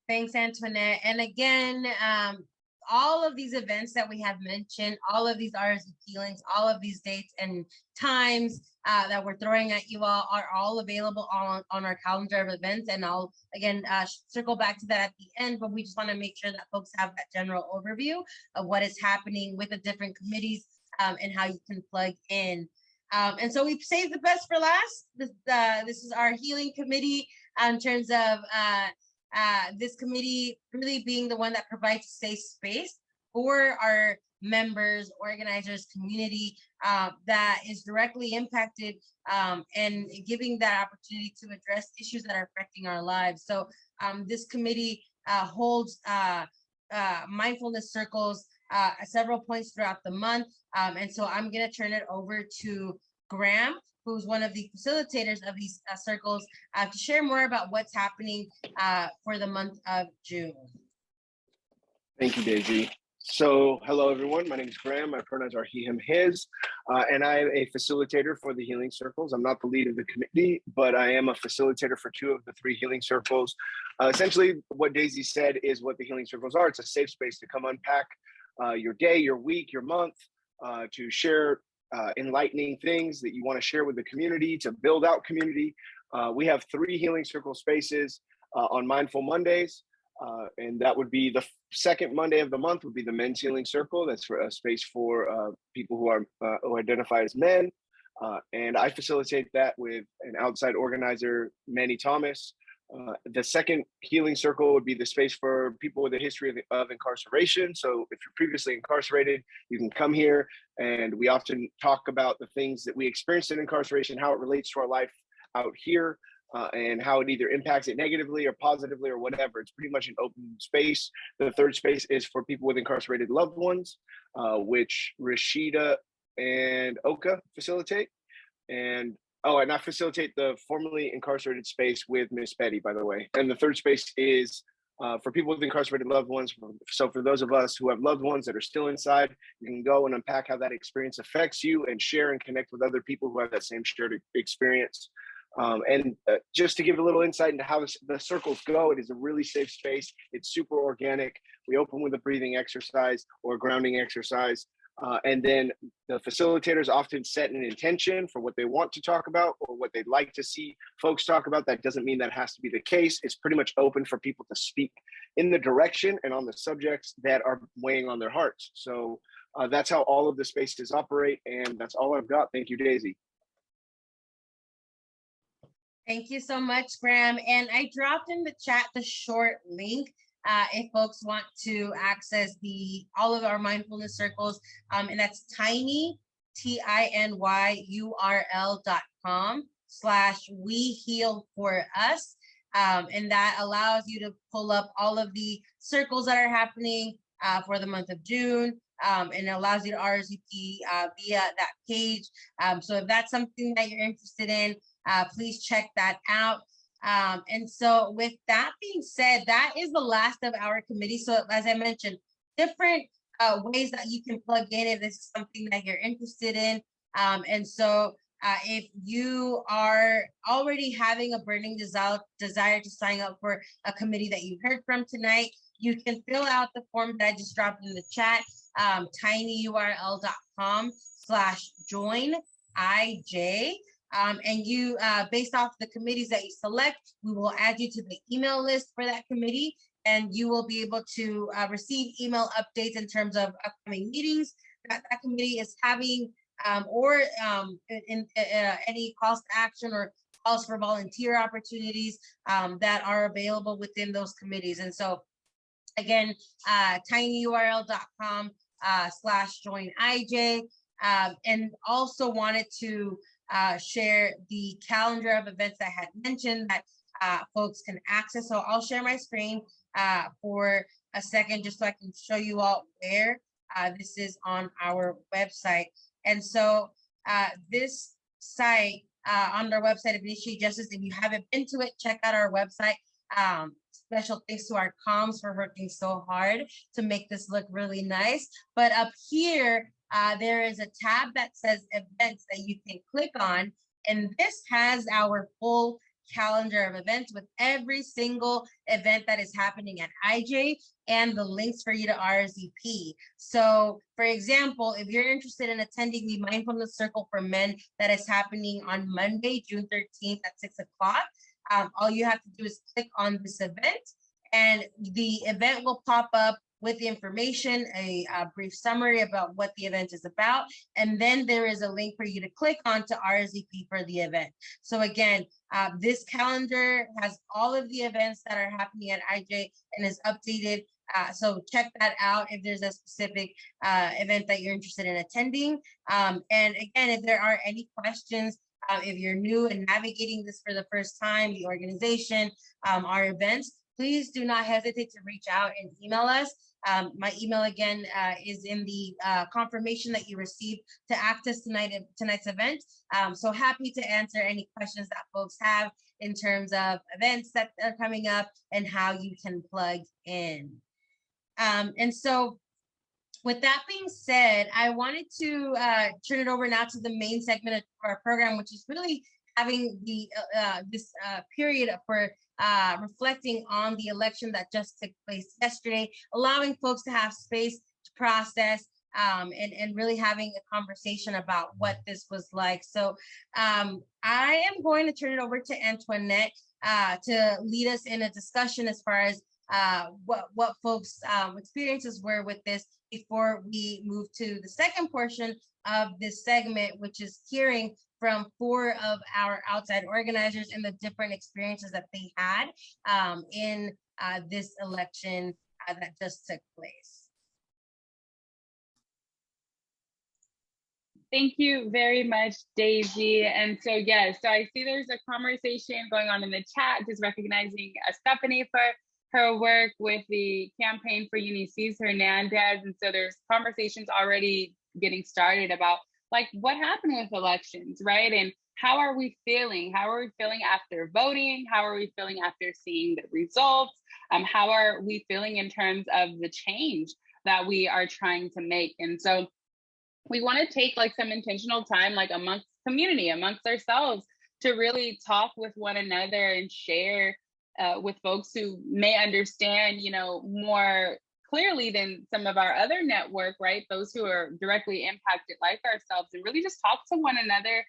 Thanks, Antoinette. And again, all of these events that we have mentioned, all of these RSVP links, all of these dates and times that we're throwing at you all are all available on our calendar of events. And I'll, again, circle back to that at the end, but we just want to make sure that folks have that general overview of what is happening with the different committees and how you can plug in. And so we've saved the best for last. This is our healing committee in terms of this committee really being the one that provides a safe space for our members, organizers, community that is directly impacted and giving that opportunity to address issues that are affecting our lives. So this committee holds mindfulness circles at several points throughout the month. And so I'm going to turn it over to Graham, who's one of the facilitators of these circles, to share more about what's happening for the month of June. Thank you, Daisy. So hello, everyone. My name is Graham. My pronouns are he, him, his, and I am a facilitator for the Healing Circles. I'm not the lead of the committee, but I am a facilitator for 2 of the 3 Healing Circles. Essentially, what Daisy said is what the Healing Circles are. It's a safe space to come unpack your day, your week, your month, to share enlightening things that you want to share with the community, to build out community. We have 3 Healing Circle spaces on Mindful Mondays. And that would be the second Monday of the month would be the Men's Healing Circle. That's for a space for people who identify as men. And I facilitate that with an outside organizer, Manny Thomas. The second Healing Circle would be the space for people with a history of incarceration. So if you're previously incarcerated, you can come here, and we often talk about the things that we experienced in incarceration, how it relates to our life out here. And how it either impacts it negatively or positively or whatever. It's pretty much an open space. The third space is for people with incarcerated loved ones, which Rashida and Oka facilitate. And I facilitate the formerly incarcerated space with Miss Betty, by the way. And the third space is for people with incarcerated loved ones. So for those of us who have loved ones that are still inside, you can go and unpack how that experience affects you and share and connect with other people who have that same shared experience. And just to give a little insight into how the circles go, it is a really safe space. It's super organic. We open with a breathing exercise or a grounding exercise. And then the facilitators often set an intention for what they want to talk about or what they'd like to see folks talk about. That doesn't mean that has to be the case. It's pretty much open for people to speak in the direction and on the subjects that are weighing on their hearts. So that's how all of the spaces operate. And that's all I've got. Thank you, Daisy. Thank you so much, Graham. And I dropped in the chat the short link if folks want to access all of our mindfulness circles. And that's tinyurl.com/wehealforus. And that allows you to pull up all of the circles that are happening for the month of June. And it allows you to RSVP via that page. So if that's something that you're interested in, please check that out. And so with that being said, that is the last of our committee. So as I mentioned, different ways that you can plug in if this is something that you're interested in. And so if you are already having a burning desire to sign up for a committee that you heard from tonight, you can fill out the form that I just dropped in the chat, tinyurl.com/joinij. And you, based off the committees that you select, we will add you to the email list for that committee, and you will be able to receive email updates in terms of upcoming meetings that committee is having, or any calls to action or calls for volunteer opportunities that are available within those committees. And so again, tinyurl.com/joinij, and also wanted to share the calendar of events I had mentioned that folks can access. So I'll share my screen for a second just so I can show you all where this is on our website. And so this site on our website of Initiate Justice, if you haven't been to it, check out our website. Special thanks to our comms for working so hard to make this look really nice. But up here, there is a tab that says events that you can click on, and this has our full calendar of events with every single event that is happening at IJ and the links for you to RSVP. So for example, if you're interested in attending the Mindfulness Circle for Men that is happening on Monday, June 13th at 6 o'clock, all you have to do is click on this event, and the event will pop up with the information, a brief summary about what the event is about, and then there is a link for you to click on to RSVP for the event. So again, this calendar has all of the events that are happening at IJ and is updated. So check that out if there's a specific event that you're interested in attending. And again, if there are any questions, if you're new and navigating this for the first time, the organization, our events, please do not hesitate to reach out and email us. My email again is in the confirmation that you received to access tonight's event. So happy to answer any questions that folks have in terms of events that are coming up and how you can plug in. And so with that being said, I wanted to turn it over now to the main segment of our program, which is really having the this period for reflecting on the election that just took place yesterday, allowing folks to have space to process and really having a conversation about what this was like. So I am going to turn it over to Antoinette to lead us in a discussion as far as what folks' experiences were with this before we move to the second portion of this segment, which is hearing from 4 of our outside organizers and the different experiences that they had in this election that just took place. Thank you very much, Daisy. And so, yes, so I see there's a conversation going on in the chat, just recognizing Stephanie for her work with the campaign for Ulysses Hernandez. And so there's conversations already getting started about like what happened with elections, right? And how are we feeling? How are we feeling after voting? How are we feeling after seeing the results? How are we feeling in terms of the change that we are trying to make? And so we want to take like some intentional time, like amongst community, amongst ourselves, to really talk with one another and share with folks who may understand, you know, more clearly than some of our other network, right? Those who are directly impacted like ourselves, and really just talk to one another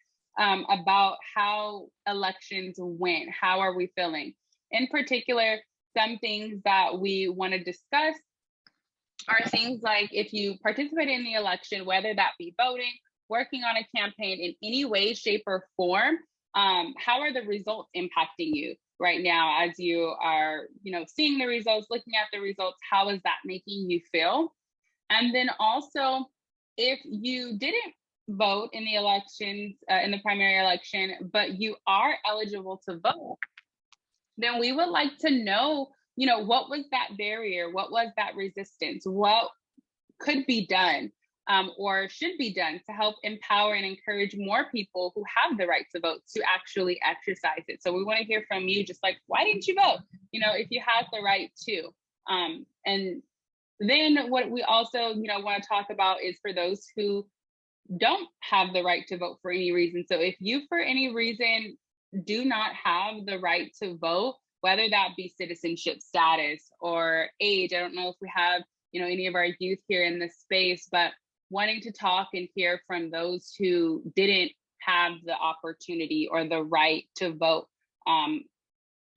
about how elections went. How are we feeling? In particular, some things that we want to discuss are things like if you participate in the election, whether that be voting, working on a campaign in any way, shape, or form, how are the results impacting you right now as you are, you know, seeing the results, looking at the results? How is that making you feel? And then also, if you didn't vote in the elections, in the primary election, but you are eligible to vote, then we would like to know, you know, what was that barrier? What was that resistance? What could be done or should be done to help empower and encourage more people who have the right to vote to actually exercise it? So we want to hear from you, just like, why didn't you vote? You know, if you have the right to. And then what we also, you know, want to talk about is for those who don't have the right to vote for any reason. So if you, for any reason, do not have the right to vote, whether that be citizenship status or age. I don't know if we have, you know, any of our youth here in this space, but wanting to talk and hear from those who didn't have the opportunity or the right to vote.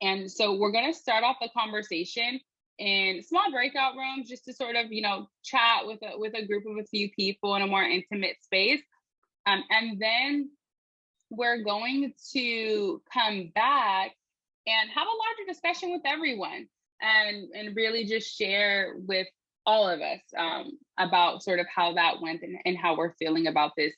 And so we're going to start off the conversation in small breakout rooms, just to sort of, you know, chat with a group of a few people in a more intimate space. And then we're going to come back and have a larger discussion with everyone and really just share with all of us about sort of how that went and how we're feeling about this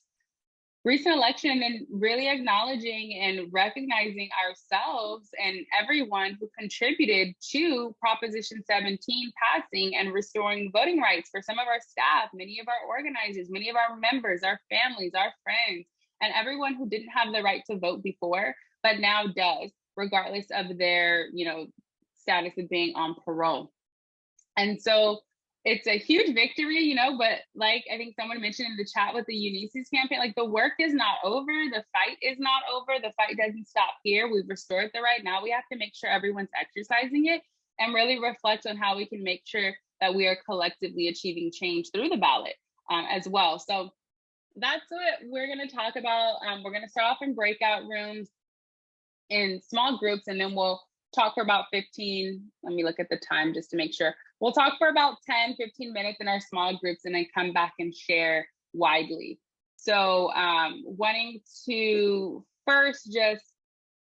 recent election, and then really acknowledging and recognizing ourselves and everyone who contributed to Proposition 17 passing and restoring voting rights for some of our staff, many of our organizers, many of our members, our families, our friends, and everyone who didn't have the right to vote before, but now does, regardless of their, you know, status of being on parole. And so it's a huge victory, you know, but like I think someone mentioned in the chat with the Ulysses campaign, like the work is not over, the fight is not over, the fight doesn't stop here. We've restored the right. Now we have to make sure everyone's exercising it and really reflect on how we can make sure that we are collectively achieving change through the ballot as well. So that's what we're going to talk about. We're going to start off in breakout rooms in small groups, and then we'll talk for about 15, let me look at the time just to make sure. We'll talk for about 10, 15 minutes in our small groups and then come back and share widely. So wanting to first just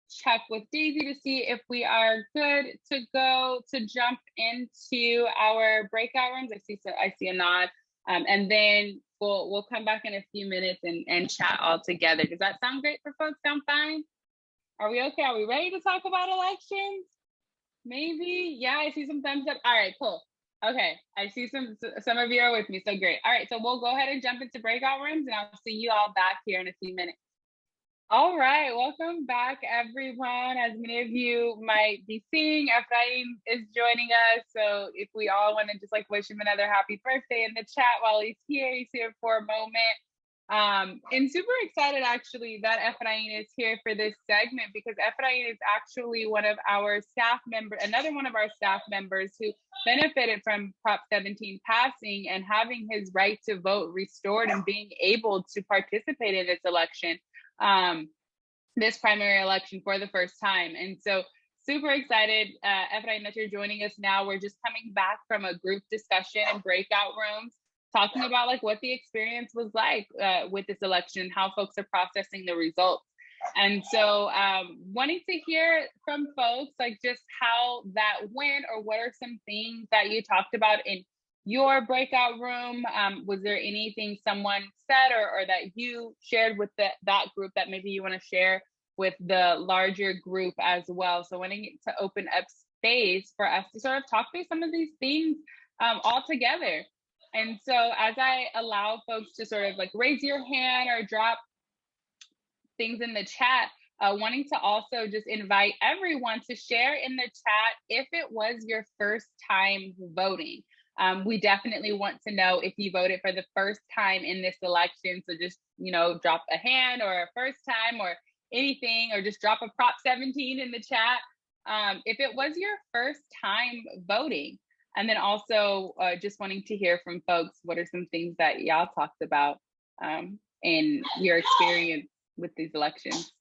check with Daisy to see if we are good to go to jump into our breakout rooms. I see a nod. And then we'll come back in a few minutes and chat all together. Does that sound great for folks? Sound fine? Are we okay? Are we ready to talk about elections? Maybe. Yeah, I see some thumbs up. All right, cool. Okay, I see some of you are with me, so great. All right, so we'll go ahead and jump into breakout rooms, and I'll see you all back here in a few minutes. All right, welcome back, everyone. As many of you might be seeing, Ephraim is joining us. So if we all want to just like wish him another happy birthday in the chat while he's here for a moment. And super excited actually that Ephraim is here for this segment, because Ephraim is actually one of our staff members, another one of our staff members who benefited from Prop 17 passing and having his right to vote restored and being able to participate in this election. This primary election for the first time. And so super excited, Ephraim, that you're joining us now. We're just coming back from a group discussion and breakout rooms, talking about like what the experience was like with this election, how folks are processing the results. And so wanting to hear from folks, like just how that went, or what are some things that you talked about in your breakout room? Was there anything someone said or that you shared with that group that maybe you want to share with the larger group as well? So wanting to open up space for us to sort of talk through some of these things all together. And so as I allow folks to sort of like raise your hand or drop things in the chat, wanting to also just invite everyone to share in the chat if it was your first time voting. We definitely want to know if you voted for the first time in this election. So just, drop a hand or a first time or anything, or just drop a Prop 17 in the chat. If it was your first time voting. And then also just wanting to hear from folks, what are some things that y'all talked about in your experience with these elections?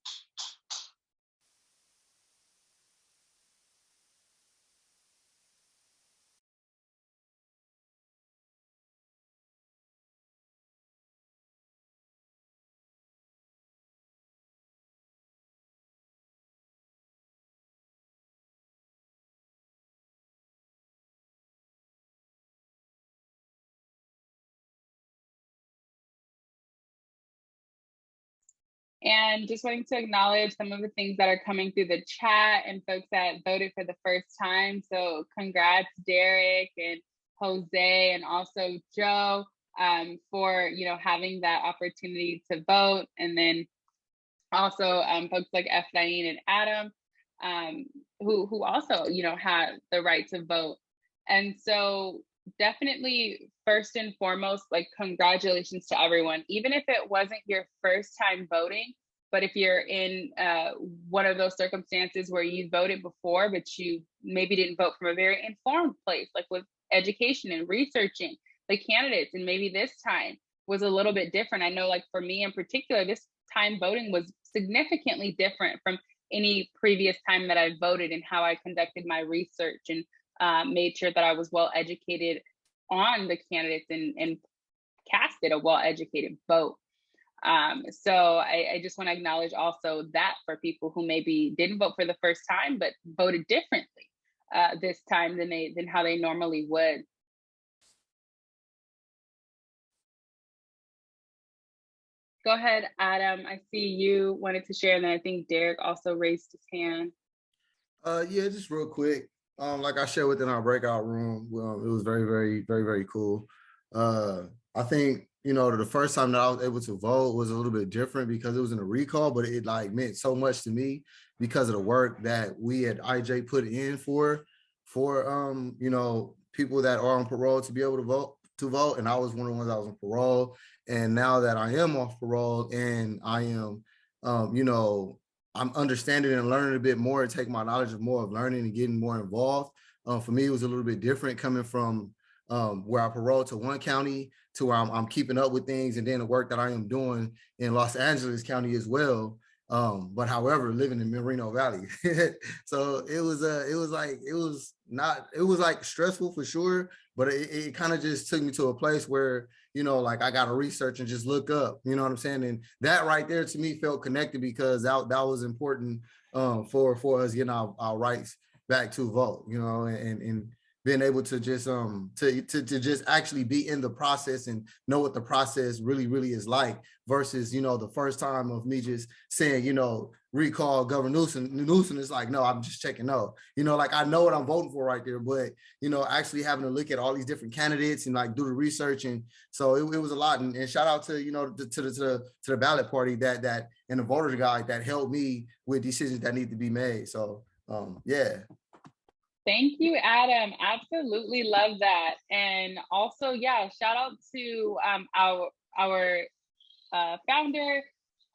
And just wanting to acknowledge some of the things that are coming through the chat and folks that voted for the first time. So congrats, Derek and Jose, and also Joe, for having that opportunity to vote. And then also folks like Ephraim and Adam, who also had the right to vote. And so definitely, first and foremost, like congratulations to everyone, even if it wasn't your first time voting. But if you're in one of those circumstances where you voted before, but you maybe didn't vote from a very informed place, like with education and researching the candidates, and maybe this time was a little bit different. I know, like for me in particular, this time voting was significantly different from any previous time that I voted, and how I conducted my research and made sure that I was well educated on the candidates and casted a well educated vote. So I just want to acknowledge also that for people who maybe didn't vote for the first time, but voted differently this time than how they normally would. Go ahead, Adam. I see you wanted to share, and then I think Derek also raised his hand. Yeah, just real quick. Like I shared within our breakout room, it was very, very, very, very cool. I think, the first time that I was able to vote was a little bit different because it was in a recall, but it like meant so much to me because of the work that we at IJ put in for people that are on parole to be able to vote. And I was one of the ones that was on parole. And now that I am off parole and I am, I'm understanding and learning a bit more and taking my knowledge of more of learning and getting more involved. For me, it was a little bit different coming from where I paroled to one county to where I'm keeping up with things, and then the work that I am doing in Los Angeles County as well. But however, living in Moreno Valley. So it was like stressful for sure, but it kind of just took me to a place where, like I got to research and just look up, you know what I'm saying? And that right there to me felt connected because that was important for us getting our rights back to vote, and being able to just to just actually be in the process and know what the process really is like, versus, you know, the first time of me just saying, you know, recall Governor Newsom is like, no, I'm just checking no. You know, like I know what I'm voting for right there, but, you know, actually having to look at all these different candidates and like do the research. And so it was a lot. And shout out to, you know, to the ballot party that and the voter guide that helped me with decisions that need to be made. So yeah. Thank you, Adam. Absolutely love that. And also, yeah, shout out to our founder,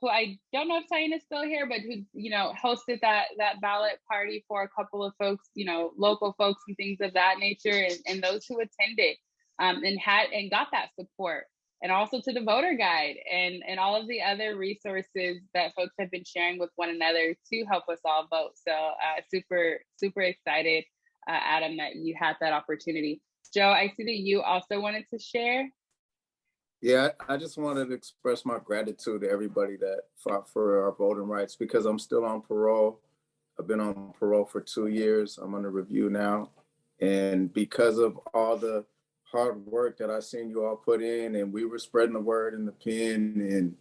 who I don't know if Tayana's still here, but who, you know, hosted that ballot party for a couple of folks, you know, local folks and things of that nature, and those who attended and got that support. And also to the voter guide and all of the other resources that folks have been sharing with one another to help us all vote. So super excited, Adam, that you had that opportunity. Joe, I see that you also wanted to share. Yeah, I just wanted to express my gratitude to everybody that fought for our voting rights, because I'm still on parole. I've been on parole for 2 years. I'm under review now. And because of all the hard work that I seen you all put in, and we were spreading the word in the pen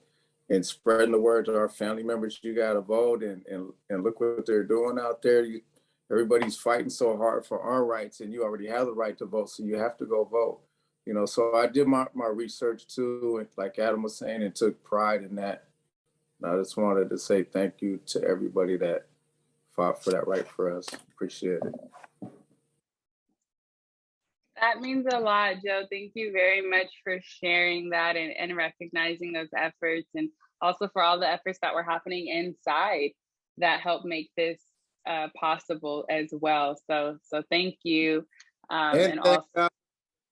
and spreading the word to our family members, you got to vote, and look what they're doing out there. Everybody's fighting so hard for our rights, and you already have the right to vote, so you have to go vote. You know, so I did my research too, and like Adam was saying, and took pride in that. And I just wanted to say thank you to everybody that fought for that right for us. Appreciate it. That means a lot, Joe. Thank you very much for sharing that and recognizing those efforts, and also for all the efforts that were happening inside that helped make this possible as well. So thank you. And also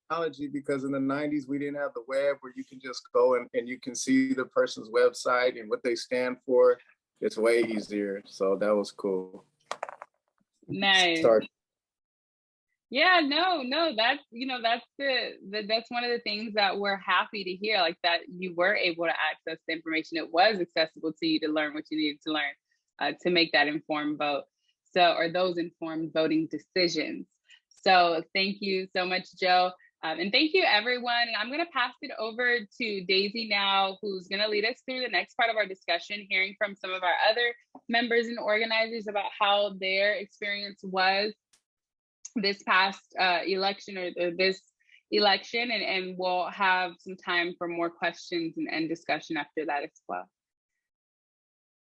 technology, because in the 90s we didn't have the web where you can just go and you can see the person's website and what they stand for. It's way easier. So that was cool. Nice. Sorry. Yeah, no, that's, you know, that's that's one of the things that we're happy to hear, like that you were able to access the information. It was accessible to you to learn what you needed to learn to make that informed vote. So, or those informed voting decisions. So thank you so much, Joe. And thank you, everyone. And I'm going to pass it over to Daisy now, who's going to lead us through the next part of our discussion, hearing from some of our other members and organizers about how their experience was this past election or this election. And we'll have some time for more questions and discussion after that as well.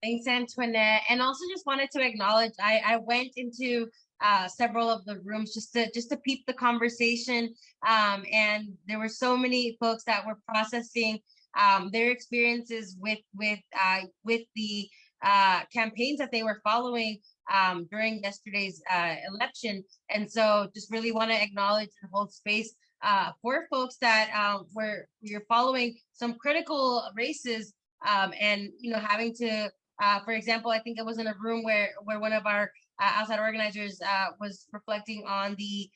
Thanks, Antoinette. And also just wanted to acknowledge, I went into several of the rooms just to peep the conversation, and there were so many folks that were processing their experiences with the campaigns that they were following during yesterday's election. And so just really want to acknowledge and hold space for folks that you're following some critical races, and you know, having to for example, I think it was in a room where one of our outside organizers was reflecting on the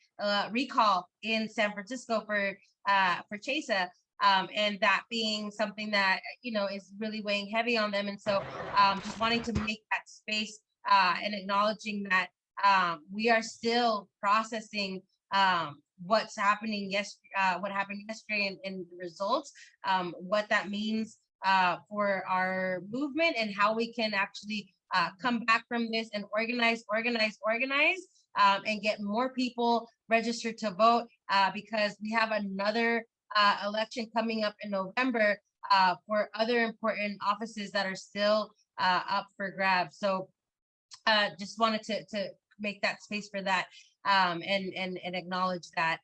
recall in San Francisco for Chesa, and that being something that, you know, is really weighing heavy on them. And so just wanting to make that space and acknowledging that we are still processing what's happening what happened yesterday and the results, what that means for our movement, and how we can actually come back from this and organize, and get more people registered to vote, because we have another election coming up in November for other important offices that are still up for grabs. So just wanted to make that space for that, and acknowledge that.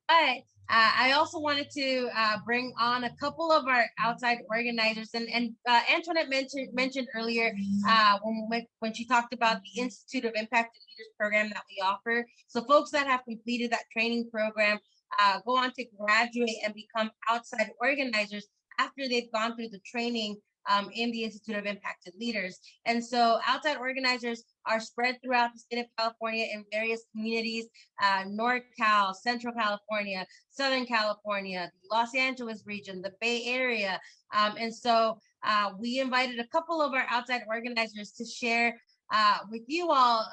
But I also wanted to bring on a couple of our outside organizers, and Antoinette mentioned earlier when she talked about the Institute of Impacted Leaders program that we offer. So folks that have completed that training program go on to graduate and become outside organizers after they've gone through the training in the Institute of Impacted Leaders. And so outside organizers are spread throughout the state of California in various communities, NorCal, Central California, Southern California, the Los Angeles region, the Bay Area. And so we invited a couple of our outside organizers to share with you all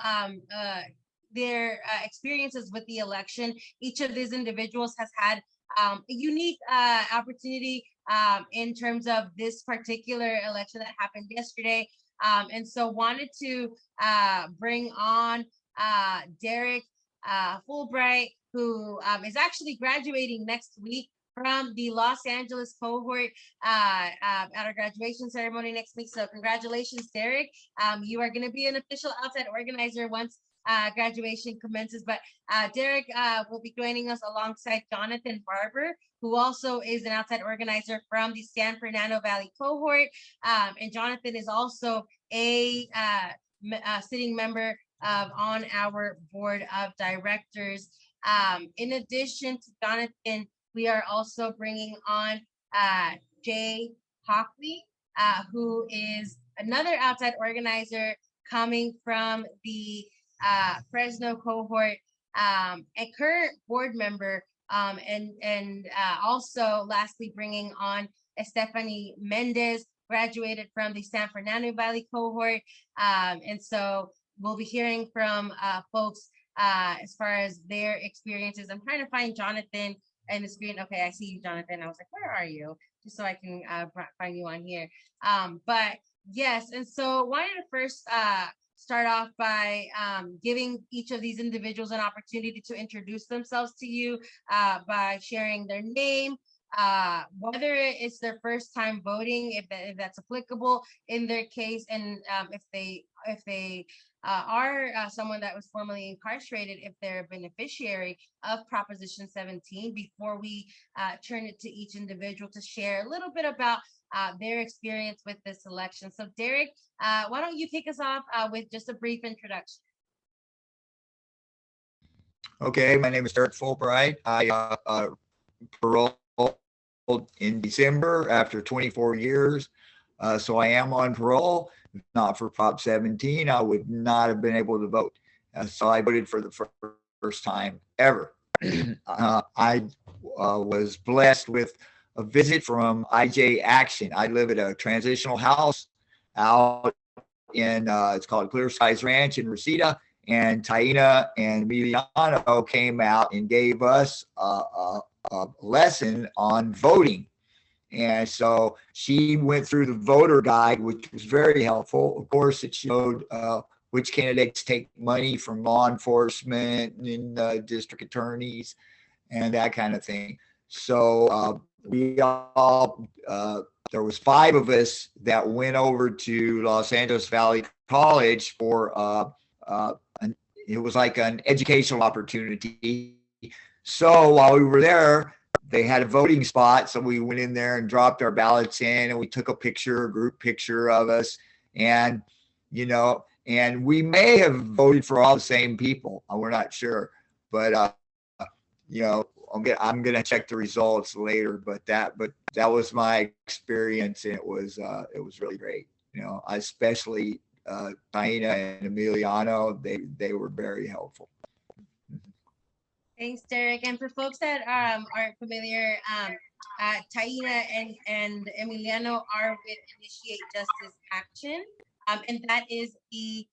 experiences with the election. Each of these individuals has had a unique opportunity in terms of this particular election that happened yesterday. And so wanted to bring on Derek Fulbright, who is actually graduating next week from the Los Angeles cohort at our graduation ceremony next week. So congratulations, Derek. You are going to be an official outside organizer once graduation commences. But Derek will be joining us alongside Jonathan Barber, who also is an outside organizer from the San Fernando Valley cohort. And Jonathan is also a sitting member on our board of directors. In addition to Jonathan, we are also bringing on Jay Hockley, who is another outside organizer coming from the Fresno cohort, a current board member, and also lastly bringing on Stephanie Mendez, graduated from the San Fernando Valley cohort. And so we'll be hearing from folks as far as their experiences. I'm trying to find Jonathan in the screen. Okay, I see you, Jonathan. I was like, where are you? Just so I can find you on here. But yes, and so wanted to first start off by giving each of these individuals an opportunity to introduce themselves to you by sharing their name, whether it's their first time voting, if that's applicable in their case, and if they are someone that was formerly incarcerated, if they're a beneficiary of Proposition 17, before we turn it to each individual to share a little bit about their experience with this election. So Derek, why don't you kick us off with just a brief introduction? Okay, my name is Derek Fulbright. I paroled in December after 24 years. So I am on parole. If not for Prop 17, I would not have been able to vote. So I voted for the first time ever. I was blessed with a visit from IJ Action. I live at a transitional house out in, it's called Clear Skies Ranch in Reseda. And Taina and Emiliano came out and gave us a lesson on voting. And so she went through the voter guide, which was very helpful. Of course, it showed which candidates take money from law enforcement and district attorneys and that kind of thing. So we all, there was 5 of us that went over to Los Angeles Valley College for, it was like an educational opportunity. So while we were there, they had a voting spot. So we went in there and dropped our ballots in, and we took a picture, a group picture of us. And, you know, and we may have voted for all the same people. We're not sure. But, you know, I'm going to check the results later. But that was my experience. And it was really great. You know, I especially Taina and Emiliano, they were very helpful. Thanks, Derek. And for folks that aren't familiar, Taina and Emiliano are with Initiate Justice Action, and that is the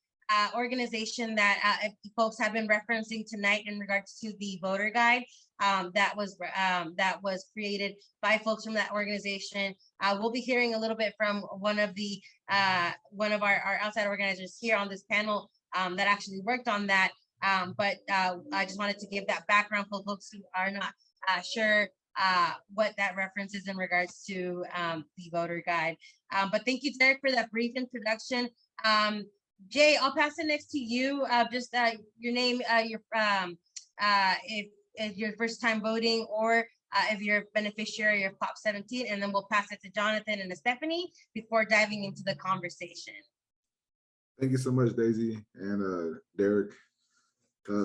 organization that folks have been referencing tonight in regards to the voter guide that was created by folks from that organization. We'll be hearing a little bit from one of our outside organizers here on this panel that actually worked on that. But I just wanted to give that background for folks who are not sure what that reference is in regards to the voter guide. But thank you, Derek, for that brief introduction. Jay, I'll pass it next to you. Just your name, if you're first time voting, or if you're a beneficiary of Prop 17, and then we'll pass it to Jonathan and to Stephanie before diving into the conversation. Thank you so much, Daisy and Derek.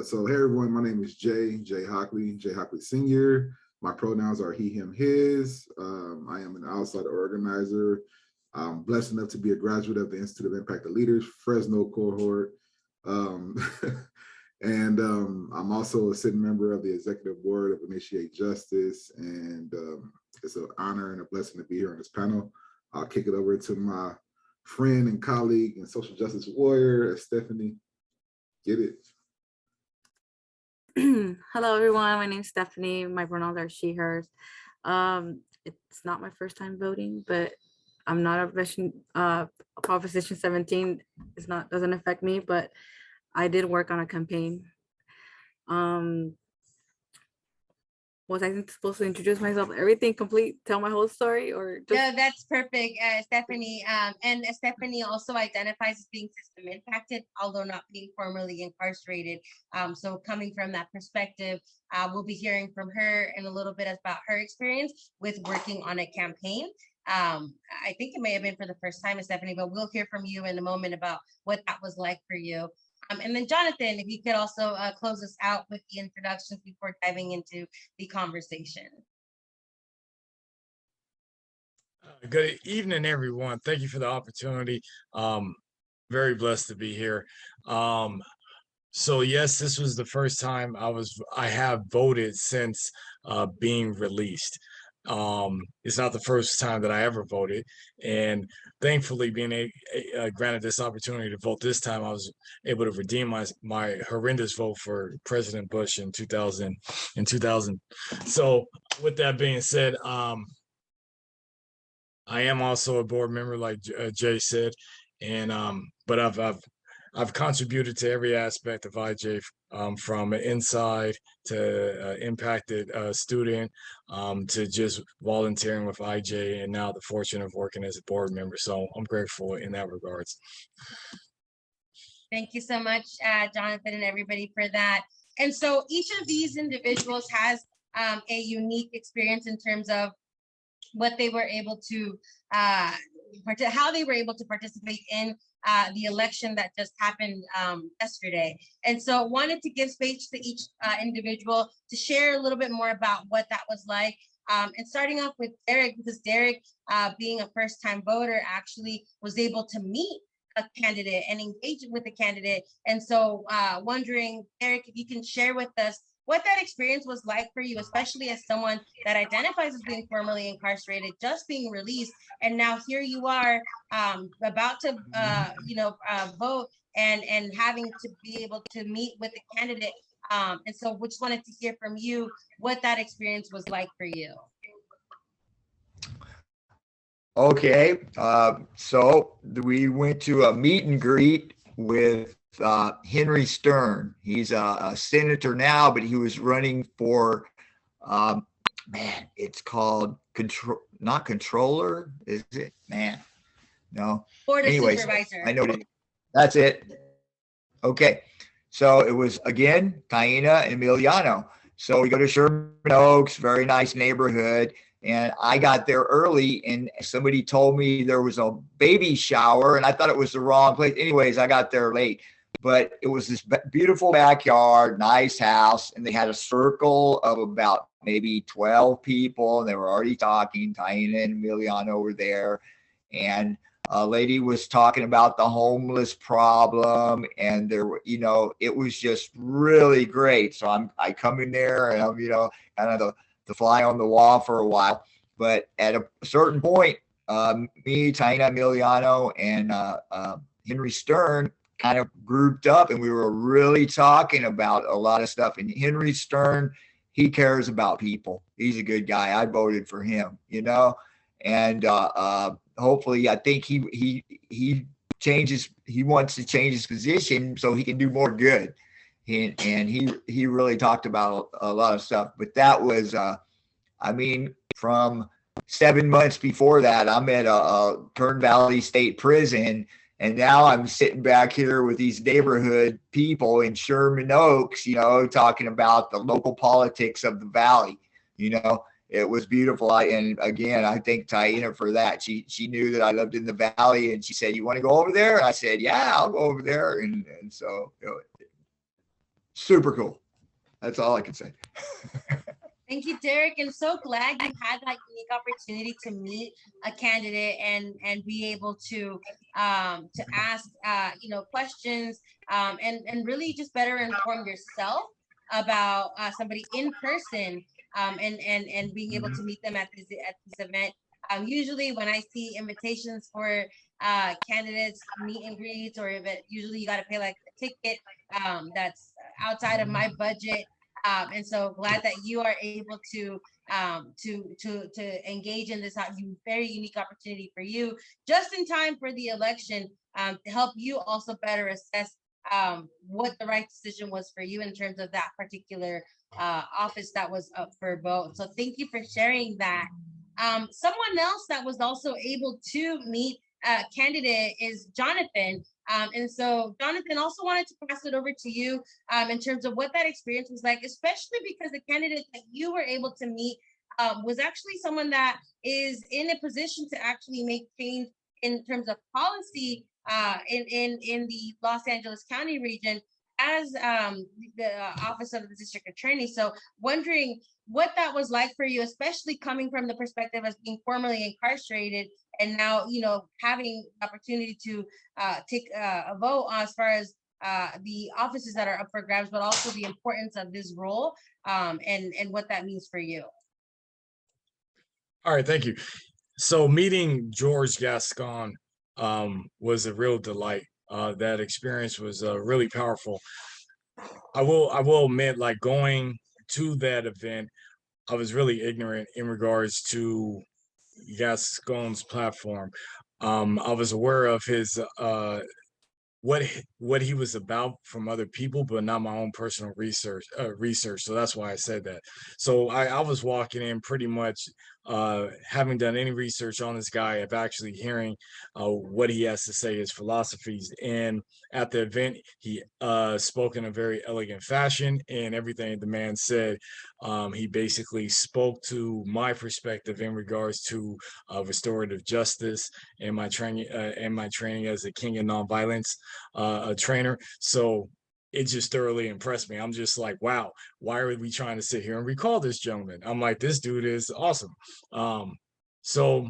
So hey everyone, my name is Jay Hockley Sr. My pronouns are he, him, his. I am an outside organizer. I'm blessed enough to be a graduate of the Institute of Impacted Leaders, Fresno cohort. And I'm also a sitting member of the executive board of Initiate Justice. And it's an honor and a blessing to be here on this panel. I'll kick it over to my friend and colleague and social justice warrior, Stephanie. Get it. Hello, everyone. My name's Stephanie. My pronouns are she, hers. It's not my first time voting, but I'm not a Proposition 17 doesn't affect me, but I did work on a campaign. Was I supposed to introduce myself, everything complete, tell my whole story, or just? No, that's perfect, Stephanie. And Stephanie also identifies as being system impacted, although not being formally incarcerated. So coming from that perspective, we'll be hearing from her in a little bit about her experience with working on a campaign. I think it may have been for the first time, Stephanie, but we'll hear from you in a moment about what that was like for you. And then Jonathan, if you could also close us out with the introductions before diving into the conversation. Good evening, everyone. Thank you for the opportunity. Very blessed to be here. So yes, this was the first time I have voted since being released. It's not the first time that I ever voted, and thankfully being granted this opportunity to vote this time, I was able to redeem my horrendous vote for President Bush in 2000. So with that being said, I am also a board member, like Jay said, and but I've contributed to every aspect of IJ, from inside to impacted student, to just volunteering with IJ, and now the fortune of working as a board member. So I'm grateful in that regards. Thank you so much, Jonathan, and everybody for that. And so each of these individuals has a unique experience in terms of what they were able to, how they were able to participate in the election that just happened yesterday. And so wanted to give space to each individual to share a little bit more about what that was like. And starting off with Derek, because Derek, being a first-time voter, actually was able to meet a candidate and engage with the candidate. And so wondering, Derek, if you can share with us what that experience was like for you, especially as someone that identifies as being formerly incarcerated, just being released, and now here you are about to, vote and having to be able to meet with the candidate. And so we just wanted to hear from you what that experience was like for you. Okay, so we went to a meet and greet with Henry Stern. He's a senator now, but he was running for, man, it's called not controller, is it? Man, no. Board of Anyways, Supervisor. I know that's it. Okay, so it was again Taina and Emiliano. So we go to Sherman Oaks, very nice neighborhood. And I got there early and somebody told me there was a baby shower and I thought it was the wrong place. Anyways, I got there late, but it was this beautiful backyard, nice house. And they had a circle of about maybe 12 people and they were already talking. Taina and Emiliano were there. And a lady was talking about the homeless problem and there were, it was just really great. So I come in there and I'm, kind of the fly on the wall for a while. But at a certain point, me, Taina Emiliano, and Henry Stern kind of grouped up and we were really talking about a lot of stuff. And Henry Stern, he cares about people. He's a good guy. I voted for him, and hopefully I think he wants to change his position so he can do more good. And he really talked about a lot of stuff, but that was, from 7 months before that, I'm at a Kern Valley State Prison, and now I'm sitting back here with these neighborhood people in Sherman Oaks, talking about the local politics of the Valley. It was beautiful. And again, I thank Taina for that. She knew that I lived in the Valley, and she said, "You want to go over there?" And I said, "Yeah, I'll go over there." And so super cool. That's all I can say. Thank you, Derek. And so glad you had that unique opportunity to meet a candidate and be able to ask questions and really just better inform yourself about somebody in person and being able to meet them at this event. Usually when I see invitations for candidates meet and greets, or if usually you got to pay like a ticket that's outside of my budget. And so glad that you are able to engage in this very unique opportunity for you, just in time for the election, to help you also better assess what the right decision was for you in terms of that particular office that was up for vote. So thank you for sharing that. Someone else that was also able to meet candidate is Jonathan. And so Jonathan, also wanted to pass it over to you in terms of what that experience was like, especially because the candidate that you were able to meet was actually someone that is in a position to actually make change in terms of policy in the Los Angeles County region as the office of the district attorney. So wondering what that was like for you, especially coming from the perspective as being formerly incarcerated and now, you know, having the opportunity to take a vote as far as the offices that are up for grabs, but also the importance of this role and what that means for you. All right, thank you. So meeting George Gascon was a real delight. That experience was really powerful. I will admit, like, going to that event, I was really ignorant in regards to Gascon's platform. I was aware of his what he was about from other people, but not my own personal research. So that's why I said that. So I was walking in pretty much having done any research on this guy, of actually hearing what he has to say, his philosophies. And at the event, he spoke in a very elegant fashion, and everything the man said, he basically spoke to my perspective in regards to restorative justice and my training as a king of nonviolence a trainer. So it just thoroughly impressed me. I'm just like, wow, why are we trying to sit here and recall this gentleman? I'm like, this dude is awesome. So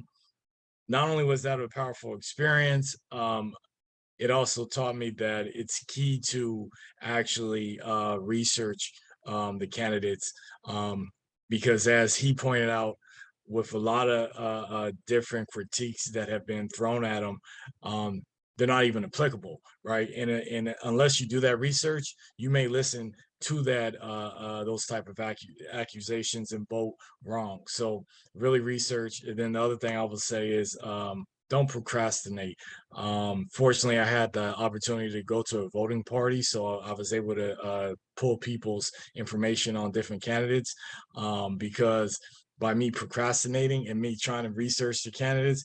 not only was that a powerful experience, it also taught me that it's key to actually research the candidates, because as he pointed out, with a lot of different critiques that have been thrown at him, they're not even applicable, right? And unless you do that research, you may listen to that those type of accusations and vote wrong. So really research. And then the other thing I will say is don't procrastinate. Fortunately, I had the opportunity to go to a voting party, so I was able to pull people's information on different candidates, because by me procrastinating and me trying to research the candidates,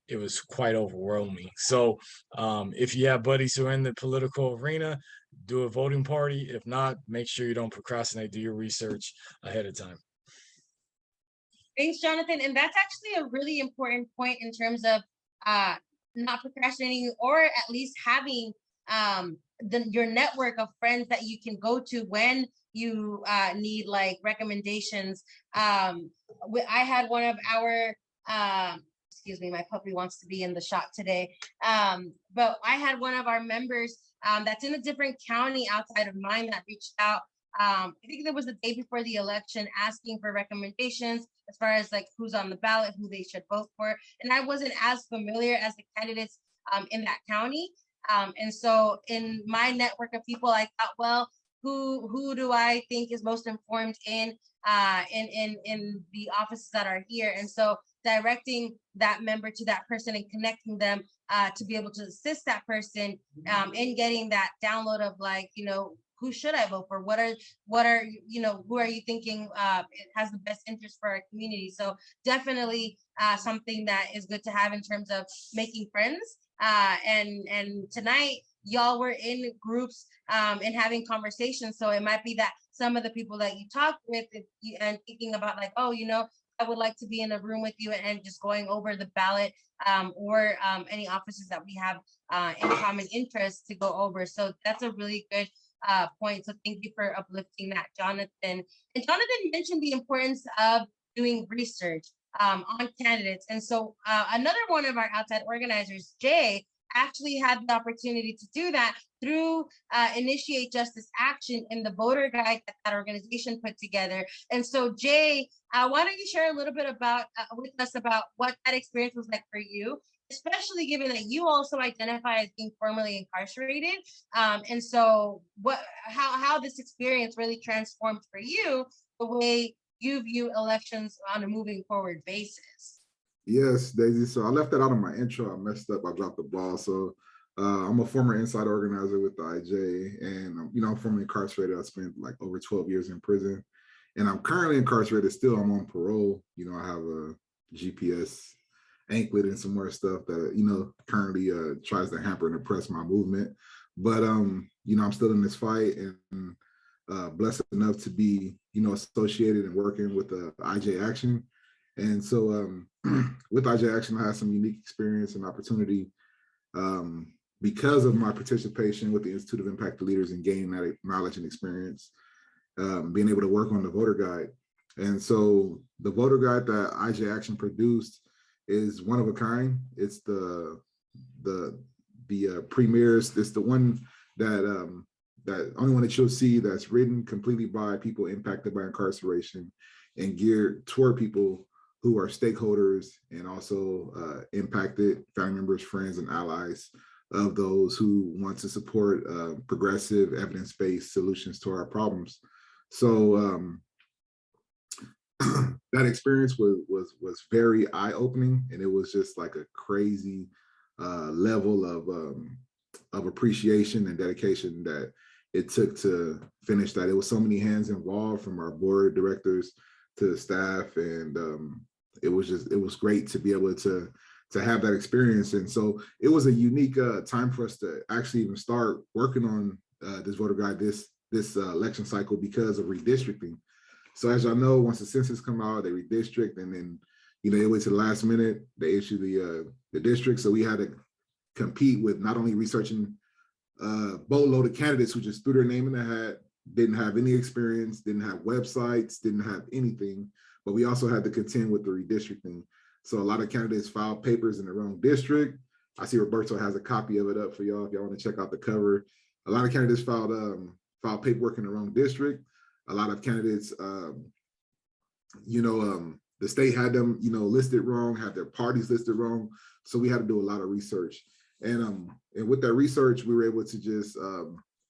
it was quite overwhelming. So if you have buddies who are in the political arena, do a voting party. If not, make sure you don't procrastinate, do your research ahead of time. Thanks, Jonathan. And that's actually a really important point in terms of not procrastinating, or at least having your network of friends that you can go to when you need like recommendations. I had one of our excuse me, my puppy wants to be in the shot today. But I had one of our members that's in a different county outside of mine that reached out. I think it was the day before the election, asking for recommendations as far as like who's on the ballot, who they should vote for. And I wasn't as familiar as the candidates in that county. And so in my network of people, I thought, well, who do I think is most informed in the offices that are here? And so directing that member to that person and connecting them to be able to assist that person in getting that download of like, you know, who should I vote for? What are you know, who are you thinking has the best interest for our community? So definitely something that is good to have in terms of making friends. And tonight, y'all were in groups and having conversations. So it might be that some of the people that you talk with and thinking about like, oh, you know, I would like to be in a room with you and just going over the ballot or any offices that we have in common interest to go over. So that's a really good point. So thank you for uplifting that, Jonathan. And Jonathan mentioned the importance of doing research on candidates. And so another one of our outside organizers, Jay, actually had the opportunity to do that through Initiate Justice Action in the voter guide that organization put together. And so Jay, why don't you share a little bit about with us about what that experience was like for you, especially given that you also identify as being formerly incarcerated. And so how this experience really transformed for you the way you view elections on a moving forward basis. Yes, Daisy. So I left that out of my intro. I messed up. I dropped the ball. So I'm a former inside organizer with the IJ, and I'm formerly incarcerated. I spent like over 12 years in prison, and I'm currently incarcerated. Still, I'm on parole. I have a GPS anklet and some more stuff that currently tries to hamper and oppress my movement. But I'm still in this fight, and blessed enough to be associated and working with IJ Action. And so with IJ Action, I had some unique experience and opportunity because of my participation with the Institute of Impact Leaders and gaining that knowledge and experience, being able to work on the voter guide. And so the voter guide that IJ Action produced is one of a kind. It's the premieres. It's the one that only one that you'll see that's written completely by people impacted by incarceration and geared toward people who are stakeholders and also impacted family members, friends, and allies of those who want to support progressive, evidence-based solutions to our problems. So that experience was very eye-opening, and it was just like a crazy level of appreciation and dedication that it took to finish that. It was so many hands involved, from our board directors to the staff, and it was great to be able to have that experience. And so it was a unique time for us to actually even start working on this voter guide this election cycle because of redistricting. So as y'all know, once the census come out, they redistrict, and then they wait to the last minute, they issue the district. So we had to compete with not only researching boatload of candidates who just threw their name in the hat, didn't have any experience, didn't have websites, didn't have anything, but we also had to contend with the redistricting. So a lot of candidates filed papers in the wrong district. I see Roberto has a copy of it up for y'all if y'all want to check out the cover. A lot of candidates filed paperwork in the wrong district. A lot of candidates, the state had them, listed wrong, had their parties listed wrong. So we had to do a lot of research. And with that research, we were able to just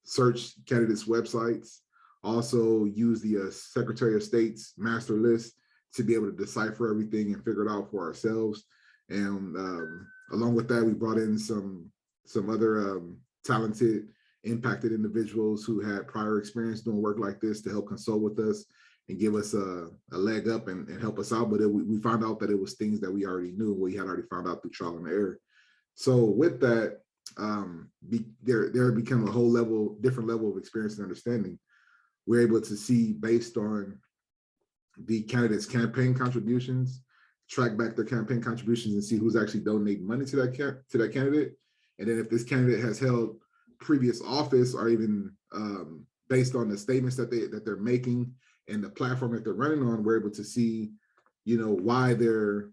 search candidates' websites, also use the Secretary of State's master list to be able to decipher everything and figure it out for ourselves. And along with that, we brought in some other talented, impacted individuals who had prior experience doing work like this to help consult with us and give us a leg up and help us out. But we found out that it was things that we already knew, we had already found out through trial and error. So with that, there became a whole different level of experience and understanding. We're able to see, based on the candidates' campaign contributions, track back their campaign contributions and see who's actually donating money to that candidate. And then if this candidate has held previous office, or even based on the statements that they're making and the platform that they're running on, we're able to see, why they're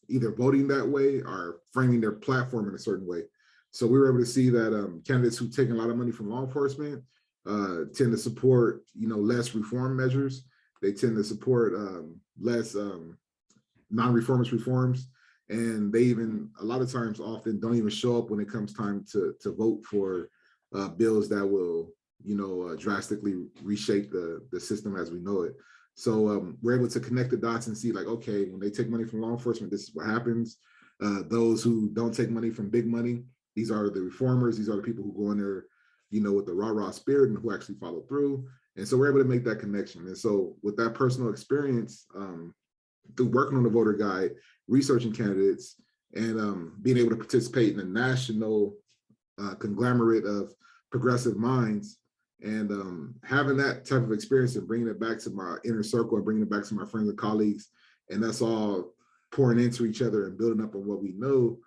either voting that way or framing their platform in a certain way. So we were able to see that candidates who take a lot of money from law enforcement tend to support, less reform measures. They tend to support less non-reformist reforms. And they even, a lot of times, often don't even show up when it comes time to vote for bills that will, drastically reshape the system as we know it. So we're able to connect the dots and see, like, okay, when they take money from law enforcement, this is what happens. Those who don't take money from big money, these are the reformers. These are the people who go in there, with the rah-rah spirit and who actually follow through. And so we're able to make that connection. And so with that personal experience, through working on the voter guide, researching candidates, and being able to participate in a national conglomerate of progressive minds, and having that type of experience and bringing it back to my inner circle and bringing it back to my friends and colleagues, and us all pouring into each other and building up on what we know,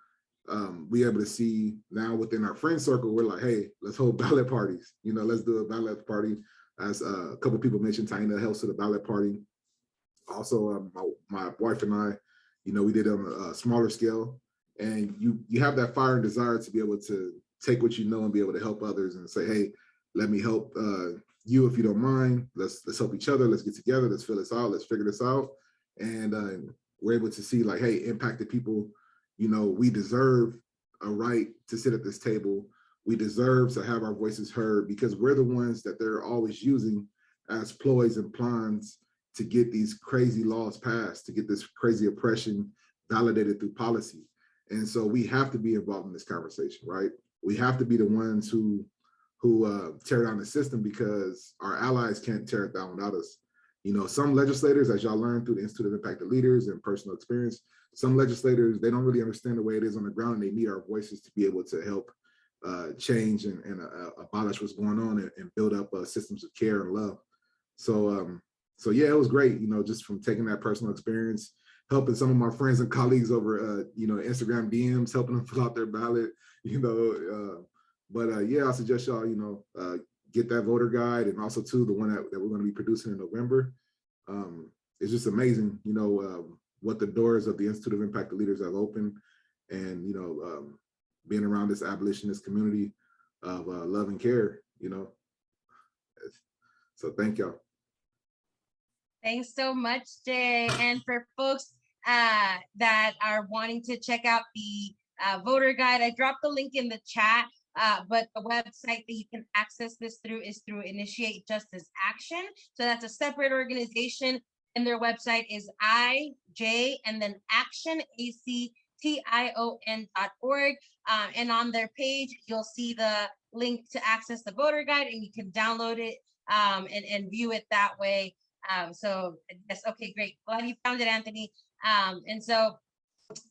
we able to see now within our friend circle, we're like, hey, let's hold ballot parties. Let's do a ballot party. As a couple of people mentioned, Taina helps with the ballot party. Also, my wife and I, we did it on a smaller scale. And you have that fire and desire to be able to take what you know and be able to help others and say, hey, let me help you if you don't mind. Let's help each other. Let's get together. Let's fill this out. Let's figure this out. And we're able to see, like, hey, impacted people, we deserve a right to sit at this table. We deserve to have our voices heard because we're the ones that they're always using as ploys and plans to get these crazy laws passed, to get this crazy oppression validated through policy. And so we have to be involved in this conversation, right? We have to be the ones who tear down the system because our allies can't tear it down without us. Some legislators, as y'all learned through the Institute of Impacted Leaders and personal experience, some legislators, they don't really understand the way it is on the ground, and they need our voices to be able to help change and abolish what's going on and build up systems of care and love. So yeah, it was great, just from taking that personal experience, helping some of my friends and colleagues over, Instagram DMs, helping them fill out their ballot, but yeah, I suggest y'all, get that voter guide, and also too, the one that we're going to be producing in November. It's just amazing, what the doors of the Institute of Impacted Leaders have opened, and, being around this abolitionist community of love and care, So thank y'all. Thanks so much, Jay. And for folks that are wanting to check out the voter guide, I dropped the link in the chat, but the website that you can access this through is through Initiate Justice Action. So that's a separate organization, and their website is IJ and then Action, ACTION.org. And on their page, you'll see the link to access the voter guide, and you can download it and view it that way. So yes, okay, great. Glad you found it, Anthony. And so